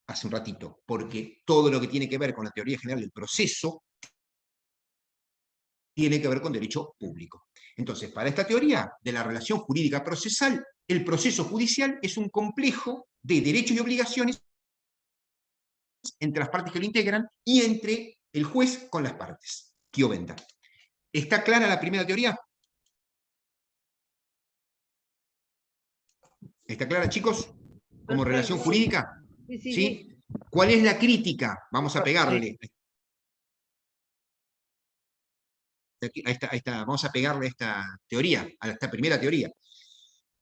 hace un ratito, porque todo lo que tiene que ver con la teoría general del proceso tiene que ver con derecho público. Entonces, para esta teoría de la relación jurídica procesal, el proceso judicial es un complejo de derechos y obligaciones entre las partes que lo integran y entre el juez con las partes. Chiovenda. ¿Está clara la primera teoría? ¿Está clara, chicos? Como relación
Perfecto.
jurídica.
Sí, sí,
¿Sí?
sí.
¿Cuál es la crítica? Vamos a pegarle. Vamos a pegarle a esta teoría, a esta primera teoría.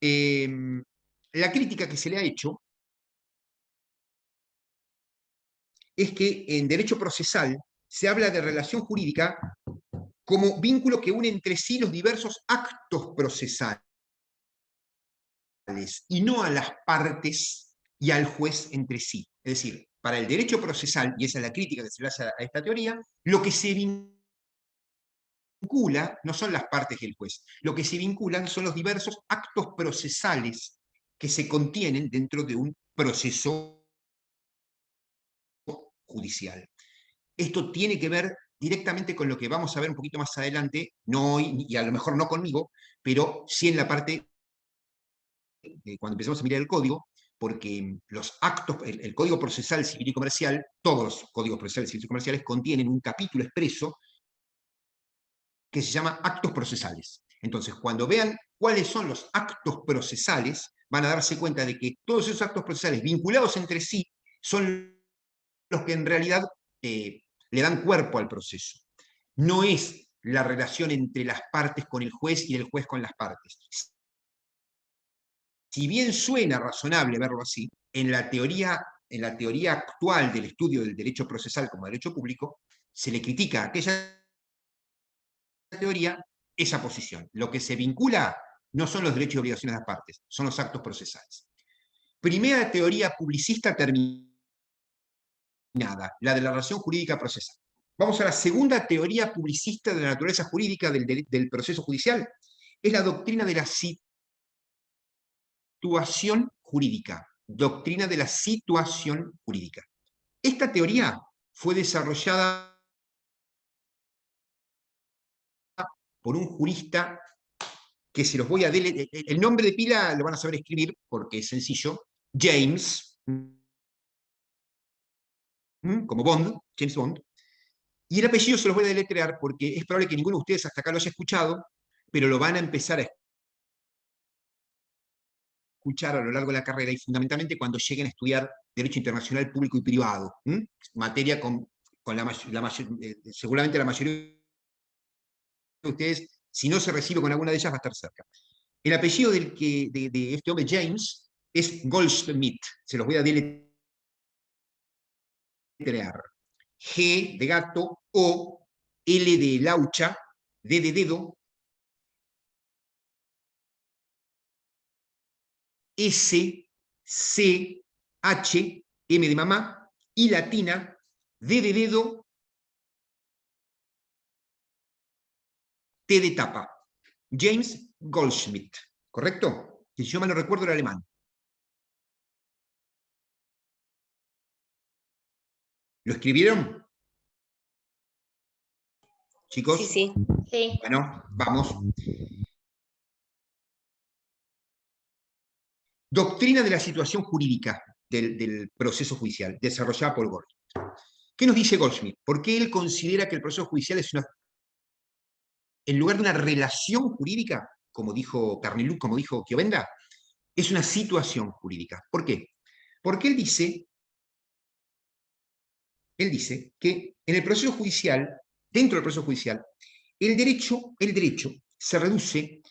La crítica que se le ha hecho es que en derecho procesal se habla de relación jurídica como vínculo que une entre sí los diversos actos procesales y no a las partes y al juez entre sí. Es decir, para el derecho procesal, y esa es la crítica que se le hace a esta teoría, lo que se vincula no son las partes y el juez, lo que se vinculan son los diversos actos procesales que se contienen dentro de un proceso judicial. Esto tiene que ver directamente con lo que vamos a ver un poquito más adelante, no hoy, y a lo mejor no conmigo, pero sí en la parte, cuando empezamos a mirar el código, porque los actos, el Código Procesal Civil y Comercial, todos los códigos procesales civiles y comerciales contienen un capítulo expreso que se llama actos procesales. Entonces, cuando vean cuáles son los actos procesales, van a darse cuenta de que todos esos actos procesales vinculados entre sí son los que en realidad le dan cuerpo al proceso. No es la relación entre las partes con el juez y el juez con las partes. Si bien suena razonable verlo así, en la teoría actual del estudio del derecho procesal como derecho público, se le critica a aquella teoría esa posición. Lo que se vincula no son los derechos y obligaciones de las partes, son los actos procesales. Primera teoría publicista terminada, la de la relación jurídica procesal. Vamos a la segunda teoría publicista de la naturaleza jurídica del proceso judicial. Es la doctrina de la situación jurídica. Doctrina de la situación jurídica. Esta teoría fue desarrollada por un jurista que se los voy a deletrear. El nombre de pila lo van a saber escribir porque es sencillo. James, como Bond, James Bond. Y el apellido se los voy a deletrear porque es probable que ninguno de ustedes hasta acá lo haya escuchado, pero lo van a empezar a escuchar a lo largo de la carrera y fundamentalmente cuando lleguen a estudiar Derecho Internacional Público y Privado, materia con seguramente la mayoría de ustedes, si no se recibe con alguna de ellas, va a estar cerca. El apellido de este hombre, James, es Goldschmidt. Se los voy a deletrear. G de gato, O, L de laucha, D de dedo, S, C, H, M de mamá, I latina, D de dedo, T de tapa. James Goldschmidt, ¿correcto? Si yo mal no recuerdo era alemán. ¿Lo escribieron? Chicos.
Sí, sí. Sí.
Bueno, vamos. Doctrina de la situación jurídica del proceso judicial, desarrollada por Goldschmidt. ¿Qué nos dice Goldschmidt? ¿Por qué él considera que el proceso judicial es en lugar de una relación jurídica, como dijo Carnelú, como dijo Chiovenda, es una situación jurídica? ¿Por qué? Porque él dice que en el proceso judicial, dentro del proceso judicial, el derecho se reduce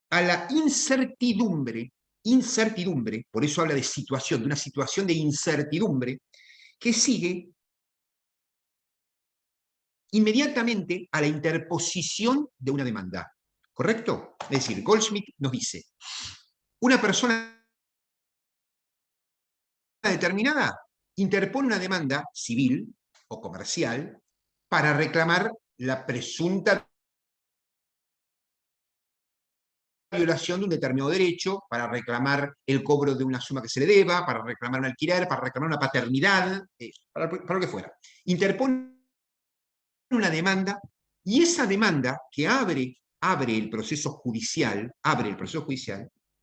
a la incertidumbre, por eso habla de situación, de una situación de incertidumbre, que sigue inmediatamente a la interposición de una demanda. ¿Correcto? Es decir, Goldschmidt nos dice, una persona determinada interpone una demanda civil o comercial para reclamar la presunta violación de un determinado derecho, para reclamar el cobro de una suma que se le deba, para reclamar un alquiler, para reclamar una paternidad, para lo que fuera. Interpone una demanda y esa demanda que abre el proceso judicial,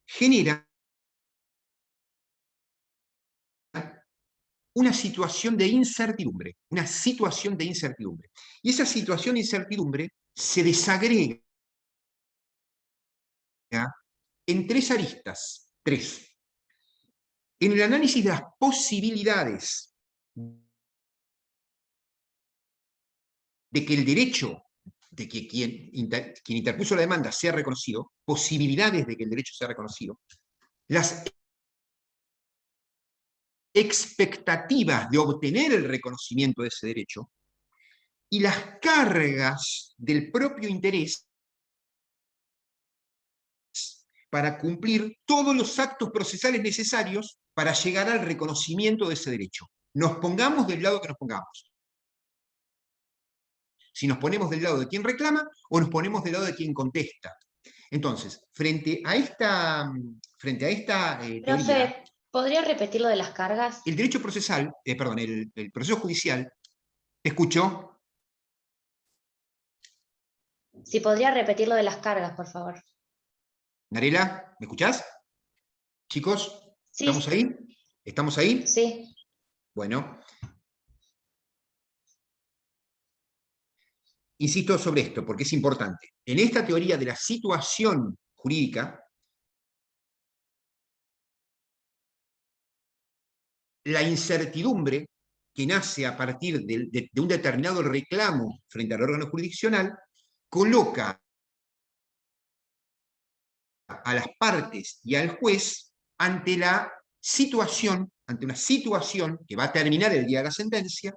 genera una situación de incertidumbre, Y esa situación de incertidumbre se desagrega en tres aristas, En el análisis de las posibilidades de que el derecho, de que quien interpuso la demanda sea reconocido, posibilidades de que el derecho sea reconocido, las expectativas de obtener el reconocimiento de ese derecho y las cargas del propio interés para cumplir todos los actos procesales necesarios para llegar al reconocimiento de ese derecho. Nos pongamos del lado que nos pongamos. Si nos ponemos del lado de quien reclama o nos ponemos del lado de quien contesta. Entonces, frente a esta teoría,
Profe, ¿podría repetir lo de las cargas?
el derecho procesal, el proceso judicial, ¿te escucho?
Si podría repetir lo de las cargas, por favor.
Narela, ¿me escuchás? Chicos,
Sí.
¿estamos ahí? ¿Estamos ahí?
Sí.
Bueno. Insisto sobre esto porque es importante. En esta teoría de la situación jurídica, la incertidumbre que nace a partir de un determinado reclamo frente al órgano jurisdiccional coloca a las partes y al juez ante una situación que va a terminar el día de la sentencia,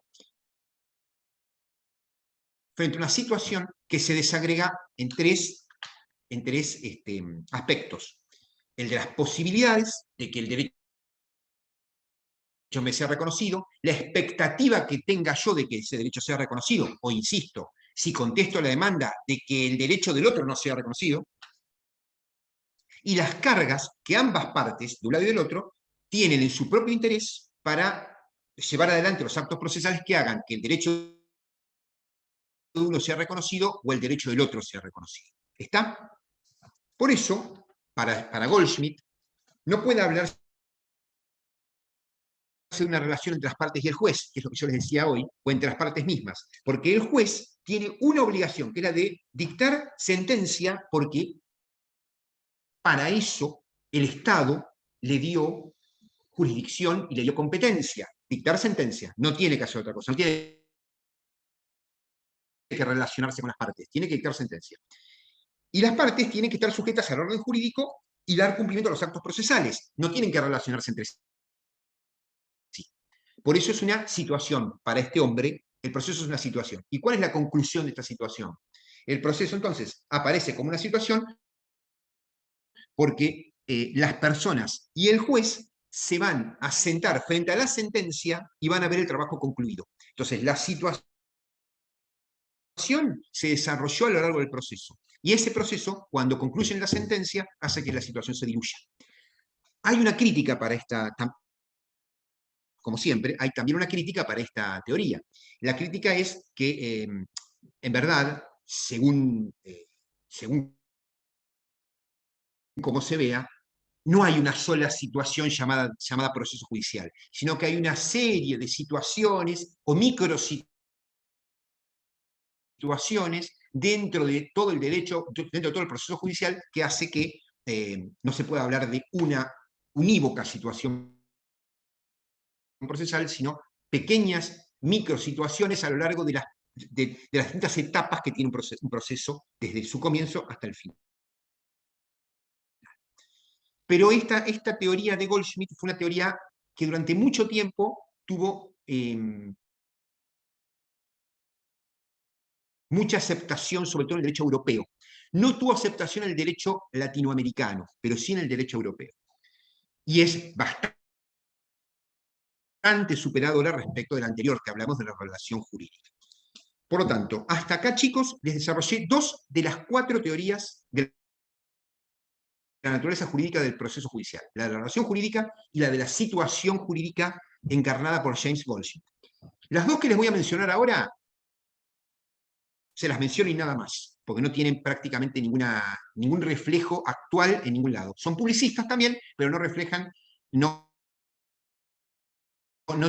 frente a una situación que se desagrega en tres aspectos. El de las posibilidades de que el derecho me sea reconocido, la expectativa que tenga yo de que ese derecho sea reconocido, o insisto, si contesto la demanda de que el derecho del otro no sea reconocido, y las cargas que ambas partes, de un lado y del otro, tienen en su propio interés para llevar adelante los actos procesales que hagan que el derecho de uno sea reconocido o el derecho del otro sea reconocido. ¿Está? Por eso, para Goldschmidt, no puede hablarse de una relación entre las partes y el juez, que es lo que yo les decía hoy, o entre las partes mismas, porque el juez tiene una obligación, que es la de dictar sentencia, porque para eso el Estado le dio jurisdicción y le dio competencia, dictar sentencia, no tiene que hacer otra cosa, no tiene que relacionarse con las partes, tiene que dictar sentencia. Y las partes tienen que estar sujetas al orden jurídico y dar cumplimiento a los actos procesales, no tienen que relacionarse entre sí. Por eso es una situación, para este hombre, el proceso es una situación. ¿Y cuál es la conclusión de esta situación? El proceso entonces aparece como una situación porque las personas y el juez se van a sentar frente a la sentencia y van a ver el trabajo concluido. Entonces, la situación se desarrolló a lo largo del proceso. Y ese proceso, cuando concluye en la sentencia, hace que la situación se diluya. Hay una crítica para esta, como siempre, hay también una crítica para esta teoría. La crítica es que, en verdad, según como se vea, no hay una sola situación llamada proceso judicial, sino que hay una serie de situaciones o microsituaciones dentro de todo el derecho, dentro de todo el proceso judicial, que hace que no se pueda hablar de una unívoca situación procesal, sino pequeñas microsituaciones a lo largo de las distintas etapas que tiene un proceso desde su comienzo hasta el fin. Pero esta teoría de Goldschmidt fue una teoría que durante mucho tiempo tuvo mucha aceptación, sobre todo en el derecho europeo. No tuvo aceptación en el derecho latinoamericano, pero sí en el derecho europeo. Y es bastante superadora respecto del anterior, que hablamos de la relación jurídica. Por lo tanto, hasta acá, chicos, les desarrollé 2 de las 4 teorías de la naturaleza jurídica del proceso judicial, la de la relación jurídica y la de la situación jurídica encarnada por James Goldschmidt. Las 2 que les voy a mencionar ahora, se las menciono y nada más, porque no tienen prácticamente ningún reflejo actual en ningún lado. Son publicistas también, pero no reflejan, no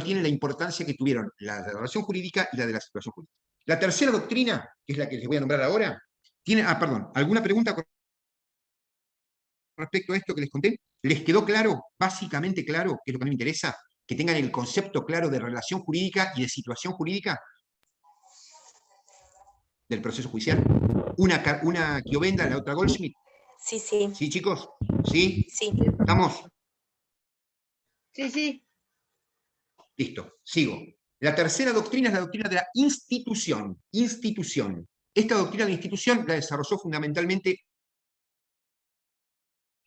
tienen la importancia que tuvieron la de la relación jurídica y la de la situación jurídica. La tercera doctrina, que es la que les voy a nombrar ahora, tiene, ¿alguna pregunta con respecto a esto que les conté? ¿Les quedó claro, básicamente claro, que es lo que a mí me interesa? Que tengan el concepto claro de relación jurídica y de situación jurídica del proceso judicial. Una Chiovenda, la otra Goldschmidt.
Sí, sí.
¿Sí, chicos? ¿Sí?
Sí.
¿Estamos?
Sí, sí.
Listo, sigo. La tercera doctrina es la doctrina de la institución. Esta doctrina de la institución la desarrolló fundamentalmente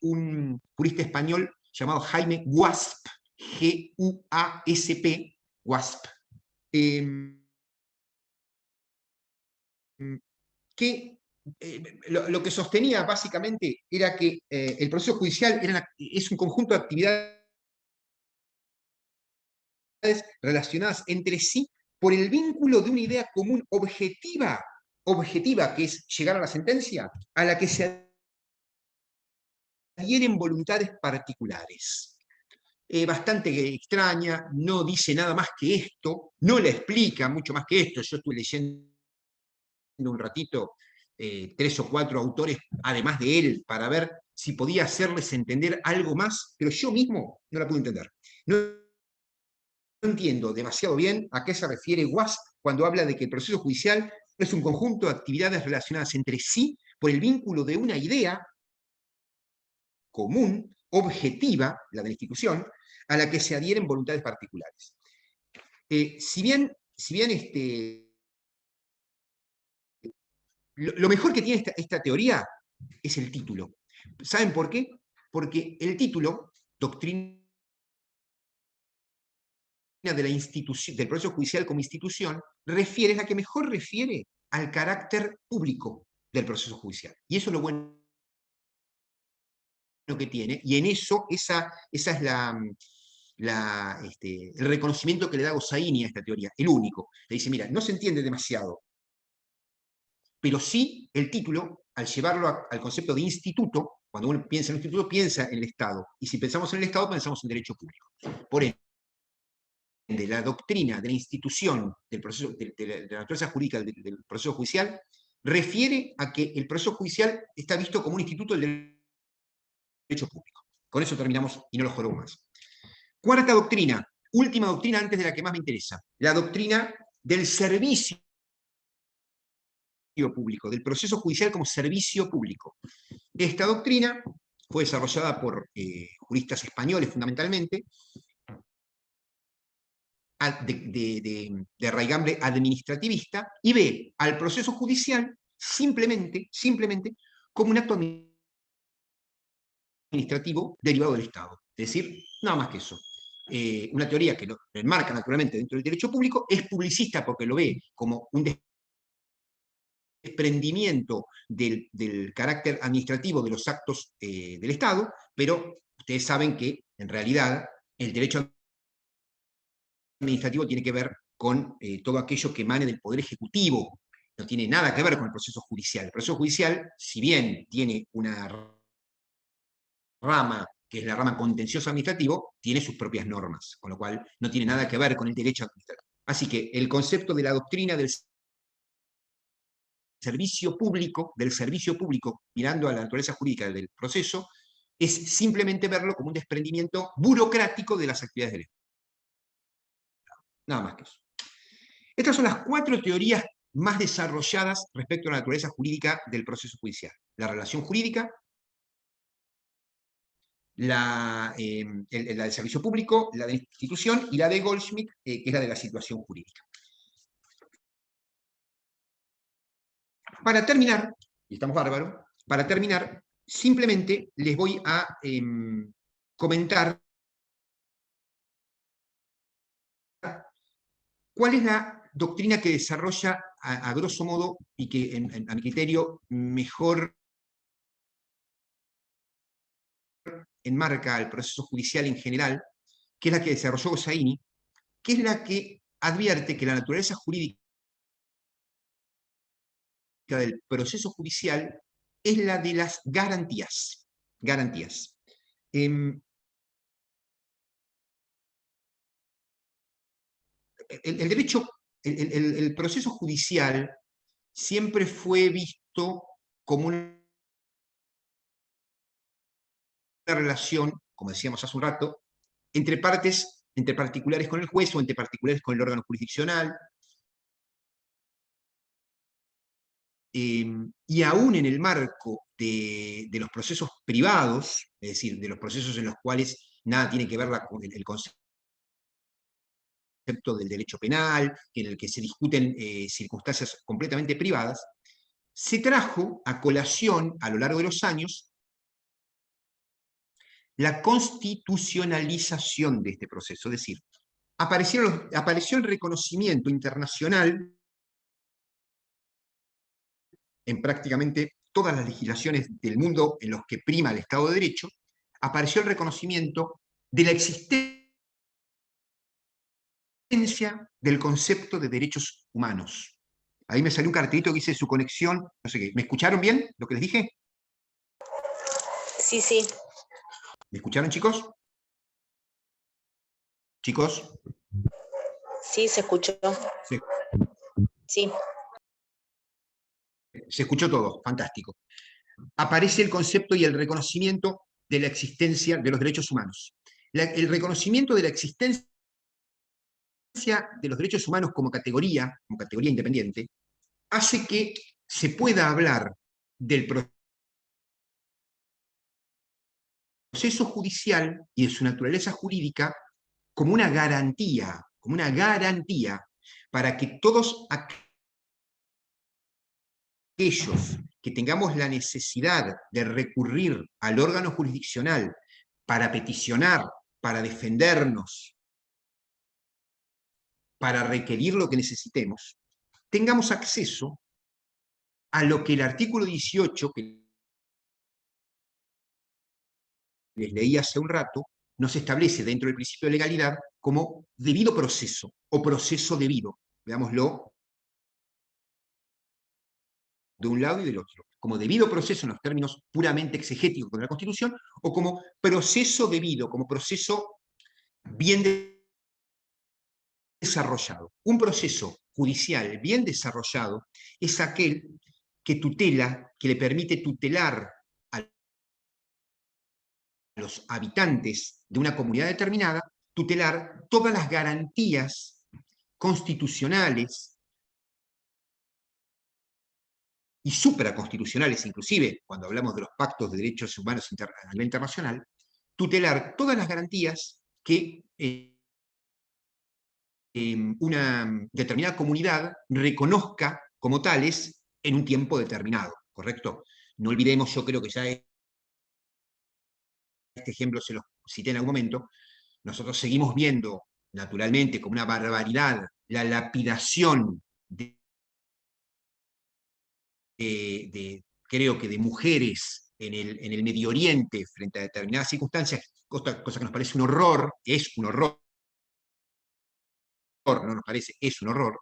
un jurista español llamado Jaime Guasp, G-U-A-S-P, Guasp, que lo que sostenía básicamente era que el proceso judicial es un conjunto de actividades relacionadas entre sí por el vínculo de una idea común objetiva, que es llegar a la sentencia, a la que se adhieren voluntades particulares. Bastante extraña, no dice nada más que esto, no la explica mucho más que esto. Yo estuve leyendo un ratito 3 o 4 autores, además de él, para ver si podía hacerles entender algo más, pero yo mismo no la pude entender. No entiendo demasiado bien a qué se refiere Guasp cuando habla de que el proceso judicial es un conjunto de actividades relacionadas entre sí por el vínculo de una idea común, objetiva, la de la institución, a la que se adhieren voluntades particulares. Si bien lo mejor que tiene esta teoría es el título. ¿Saben por qué? Porque el título, Doctrina de la institución, del proceso judicial como institución, es la que mejor refiere al carácter público del proceso judicial. Y eso es lo bueno que tiene, y en eso, esa es el reconocimiento que le da Hossaini a esta teoría, el único. Le dice, mira, no se entiende demasiado, pero sí el título, al llevarlo al concepto de instituto, cuando uno piensa en un instituto, piensa en el Estado, y si pensamos en el Estado, pensamos en derecho público. Por ende, la doctrina de la institución del proceso, de la naturaleza jurídica del proceso judicial, refiere a que el proceso judicial está visto como un instituto del derecho público. Con eso terminamos y no lo jodemos más. Cuarta doctrina, última doctrina antes de la que más me interesa, la doctrina del servicio público, del proceso judicial como servicio público. Esta doctrina fue desarrollada por juristas españoles fundamentalmente, de raigambre administrativista, y ve al proceso judicial simplemente como un acto administrativo derivado del Estado. Es decir, nada más que eso. Una teoría que lo enmarca naturalmente dentro del derecho público, es publicista porque lo ve como un desprendimiento del carácter administrativo de los actos del Estado, pero ustedes saben que en realidad el derecho administrativo tiene que ver con todo aquello que emane del Poder Ejecutivo, no tiene nada que ver con el proceso judicial. El proceso judicial, si bien tiene una rama, que es la rama contencioso administrativo, tiene sus propias normas, con lo cual no tiene nada que ver con el derecho administrativo. Así que el concepto de la doctrina del servicio público, mirando a la naturaleza jurídica del proceso, es simplemente verlo como un desprendimiento burocrático de las actividades del Estado. Nada más que eso. Estas son las 4 teorías más desarrolladas respecto a la naturaleza jurídica del proceso judicial. La relación jurídica, la del servicio público, la de institución y la de Goldschmidt, que es la de la situación jurídica. Para terminar, y estamos bárbaros, para terminar, simplemente les voy a comentar cuál es la doctrina que desarrolla a grosso modo y que a mi criterio mejor enmarca el proceso judicial en general, que es la que desarrolló Hossaini, que es la que advierte que la naturaleza jurídica del proceso judicial es la de las garantías. Garantías. El derecho, el proceso judicial siempre fue visto como una relación, como decíamos hace un rato, entre partes, entre particulares con el juez o entre particulares con el órgano jurisdiccional. Y aún en el marco de los procesos privados, es decir, de los procesos en los cuales nada tiene que ver con el concepto del derecho penal, en el que se discuten circunstancias completamente privadas, se trajo a colación a lo largo de los años la constitucionalización de este proceso, es decir, apareció el reconocimiento internacional en prácticamente todas las legislaciones del mundo en los que prima el Estado de Derecho, apareció el reconocimiento de la existencia del concepto de derechos humanos. Ahí me salió un cartelito que dice su conexión, no sé qué. ¿Me escucharon bien lo que les dije?
Sí, sí.
¿Me escucharon, chicos? ¿Chicos?
Sí, se escuchó.
Sí.
Sí.
Se escuchó todo, fantástico. Aparece el concepto y el reconocimiento de la existencia de los derechos humanos. El reconocimiento de la existencia de los derechos humanos como categoría independiente, hace que se pueda hablar del proceso judicial y de su naturaleza jurídica como una garantía para que todos aquellos que tengamos la necesidad de recurrir al órgano jurisdiccional para peticionar, para defendernos, para requerir lo que necesitemos, tengamos acceso a lo que el artículo 18, que les leí hace un rato, nos establece dentro del principio de legalidad como debido proceso o proceso debido. Veámoslo de un lado y del otro. Como debido proceso en los términos puramente exegéticos de la Constitución, o como proceso debido, como proceso bien desarrollado. Un proceso judicial bien desarrollado es aquel que tutela, que le permite tutelar a los habitantes de una comunidad determinada, tutelar todas las garantías constitucionales y supraconstitucionales, inclusive cuando hablamos de los pactos de derechos humanos a nivel internacional, tutelar todas las garantías que una determinada comunidad reconozca como tales en un tiempo determinado, ¿correcto? No olvidemos, yo creo que ya este ejemplo se lo cité en algún momento, nosotros seguimos viendo naturalmente como una barbaridad la lapidación creo que de mujeres en el Medio Oriente frente a determinadas circunstancias, cosa que nos parece un horror, es un horror, no nos parece, es un horror,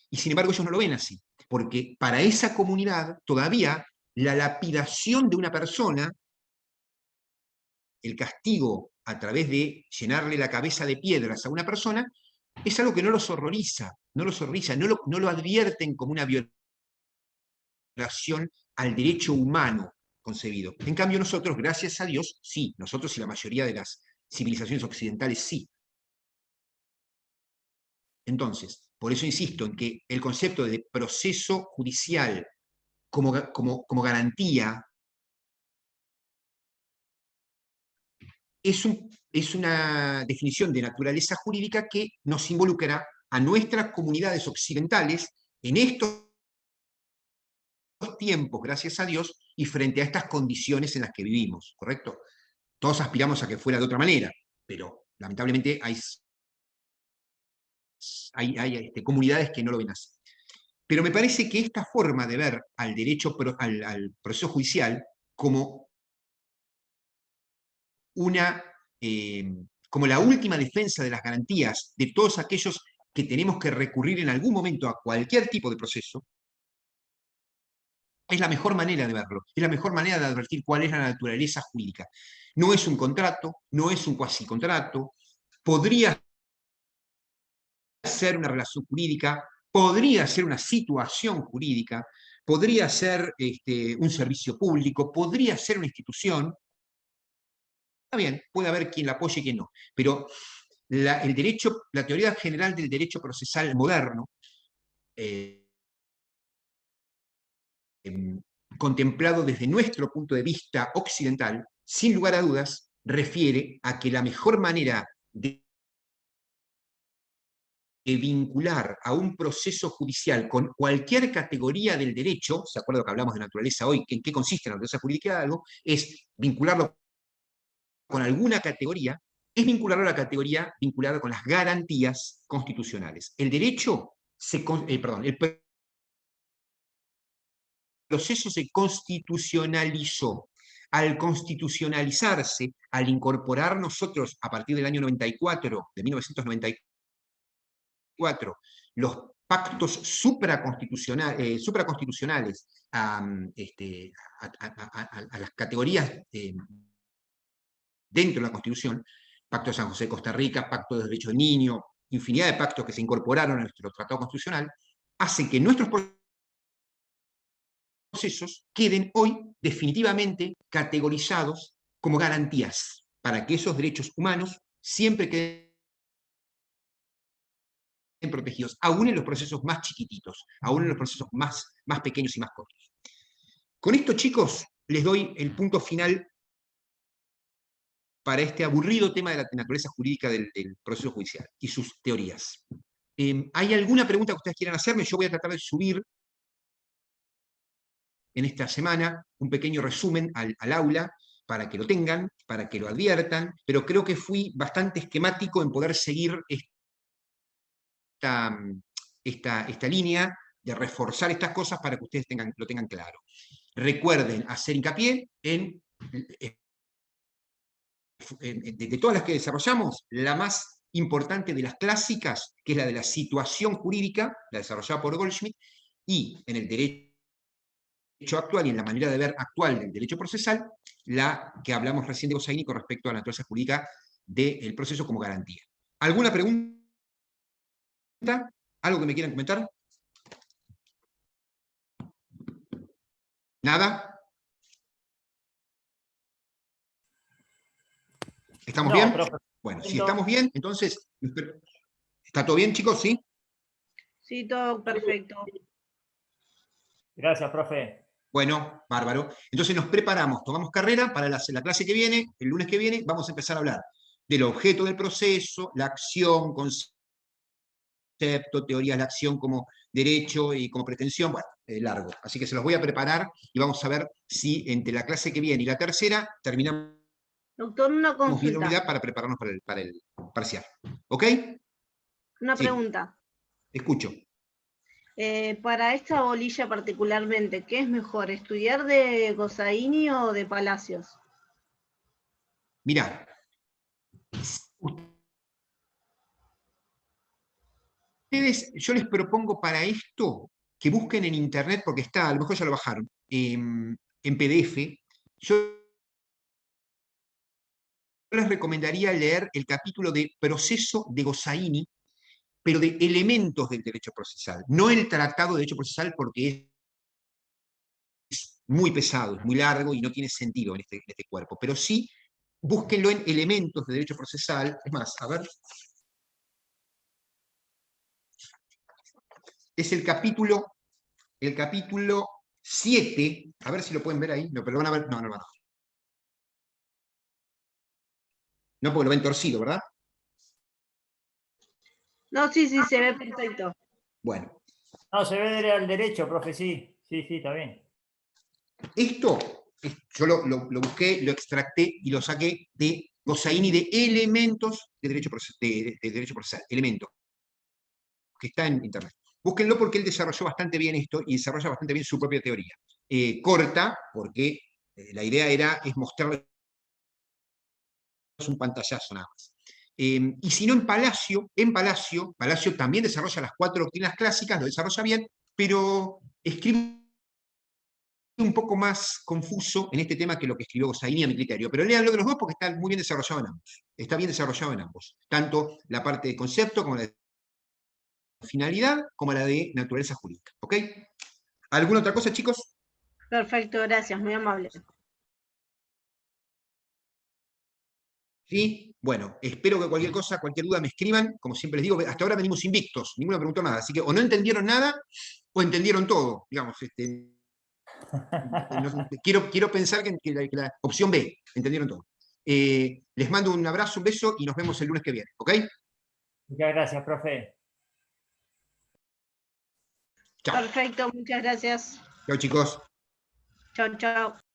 y sin embargo ellos no lo ven así, porque para esa comunidad todavía la lapidación de una persona, el castigo a través de llenarle la cabeza de piedras a una persona, es algo que no los horroriza, no lo advierten como una violación al derecho humano concebido. En cambio nosotros, gracias a Dios, sí, nosotros y la mayoría de las civilizaciones occidentales sí. Entonces, por eso insisto en que el concepto de proceso judicial como garantía es una definición de naturaleza jurídica que nos involucra a nuestras comunidades occidentales en estos tiempos, gracias a Dios, y frente a estas condiciones en las que vivimos, ¿correcto? Todos aspiramos a que fuera de otra manera, pero lamentablemente hay comunidades que no lo ven así. Pero me parece que esta forma de ver al derecho, al proceso judicial como como la última defensa de las garantías de todos aquellos que tenemos que recurrir en algún momento a cualquier tipo de proceso, es la mejor manera de verlo, es la mejor manera de advertir cuál es la naturaleza jurídica. No es un contrato, no es un cuasicontrato, podría ser una relación jurídica, podría ser una situación jurídica, podría ser un servicio público, podría ser una institución. Está bien, puede haber quien la apoye y quien no, pero la teoría general del derecho procesal moderno, contemplado desde nuestro punto de vista occidental, sin lugar a dudas, refiere a que la mejor manera de vincular a un proceso judicial con cualquier categoría del derecho, ¿se acuerdan que hablamos de naturaleza hoy? ¿En qué consiste la naturaleza jurídica de algo? Es vincularlo con alguna categoría, es vincularlo a la categoría vinculada con las garantías constitucionales. El derecho, el proceso se constitucionalizó. Al constitucionalizarse, al incorporar nosotros a partir del año 94, de 1994, los pactos supraconstitucionales a las categorías dentro de la Constitución, Pacto de San José de Costa Rica, Pacto de Derecho del Niño, infinidad de pactos que se incorporaron a nuestro tratado constitucional, hace que nuestros procesos queden hoy definitivamente categorizados como garantías para que esos derechos humanos siempre queden protegidos, aún en los procesos más chiquititos, aún en los procesos más pequeños y más cortos. Con esto, chicos, les doy el punto final para este aburrido tema de la naturaleza jurídica del proceso judicial y sus teorías. ¿Hay alguna pregunta que ustedes quieran hacerme? Yo voy a tratar de subir en esta semana un pequeño resumen al aula para que lo tengan, para que lo adviertan, pero creo que fui bastante esquemático en poder seguir esta línea de reforzar estas cosas para que ustedes lo tengan claro. Recuerden hacer hincapié de todas las que desarrollamos, la más importante de las clásicas, que es la de la situación jurídica, la desarrollada por Goldschmidt, y en el derecho actual y en la manera de ver actual del derecho procesal, la que hablamos recién de Hosseini con respecto a la naturaleza jurídica del proceso como garantía. ¿Alguna pregunta? ¿Algo que me quieran comentar? ¿Nada? ¿Estamos bien?
Profe.
Bueno, si estamos bien, entonces, ¿está todo bien, chicos? ¿Sí?
Sí, todo perfecto.
Gracias, profe.
Bueno, bárbaro. Entonces nos preparamos, tomamos carrera para la clase que viene, el lunes que viene, vamos a empezar a hablar del objeto del proceso, la acción, concepto, teorías de la acción como derecho y como pretensión, bueno, largo. Así que se los voy a preparar y vamos a ver si entre la clase que viene y la tercera terminamos
Doctor, una
Tenemos bien la
consulta,
unidad para prepararnos para el parcial. ¿Ok?
una
Sí.
pregunta.
Escucho.
Para esta bolilla particularmente, ¿qué es mejor, estudiar de Gossaini o de Palacios?
Mirá, yo les propongo para esto que busquen en internet, porque está, a lo mejor ya lo bajaron, en PDF. Yo les recomendaría leer el capítulo de Proceso de Gossaini, pero de elementos del derecho procesal, no el tratado de derecho procesal, porque es muy pesado, es muy largo y no tiene sentido en este cuerpo, pero sí búsquenlo en elementos de derecho procesal. Es más, a ver. Es el capítulo 7, a ver si lo pueden ver ahí. No, pero lo van a ver. No, no, no. No, porque lo ven torcido, ¿verdad?
No, sí, sí, se ve perfecto.
Bueno,
No, se ve al derecho, profe, sí. Sí, sí, está bien.
esto yo lo busqué, lo extracté y lo saqué de Gossaini, de elementos de derecho procesal, elementos, que está en internet. Búsquenlo porque él desarrolló bastante bien esto y desarrolla bastante bien su propia teoría. Corta, porque la idea es mostrarles un pantallazo nada más. Y si no, en Palacio también desarrolla las 4 doctrinas clásicas, lo desarrolla bien, pero escribe un poco más confuso en este tema que lo que escribió Gossaini a mi criterio. Pero léanlo de los dos porque está muy bien desarrollado en ambos. Está bien desarrollado en ambos. Tanto la parte de concepto como la de finalidad, como la de naturaleza jurídica. ¿Ok? ¿Alguna otra cosa, chicos?
Perfecto, gracias, muy amable.
¿Sí? Bueno, espero que cualquier cosa, cualquier duda me escriban. Como siempre les digo, hasta ahora venimos invictos, ninguno preguntó nada. Así que o no entendieron nada o entendieron todo. Digamos, quiero pensar que la opción B, entendieron todo. Les mando un abrazo, un beso y nos vemos el lunes que viene. ¿Ok?
Muchas gracias, profe.
Chao.
Perfecto, muchas gracias.
Chao, chicos.
Chao, chao.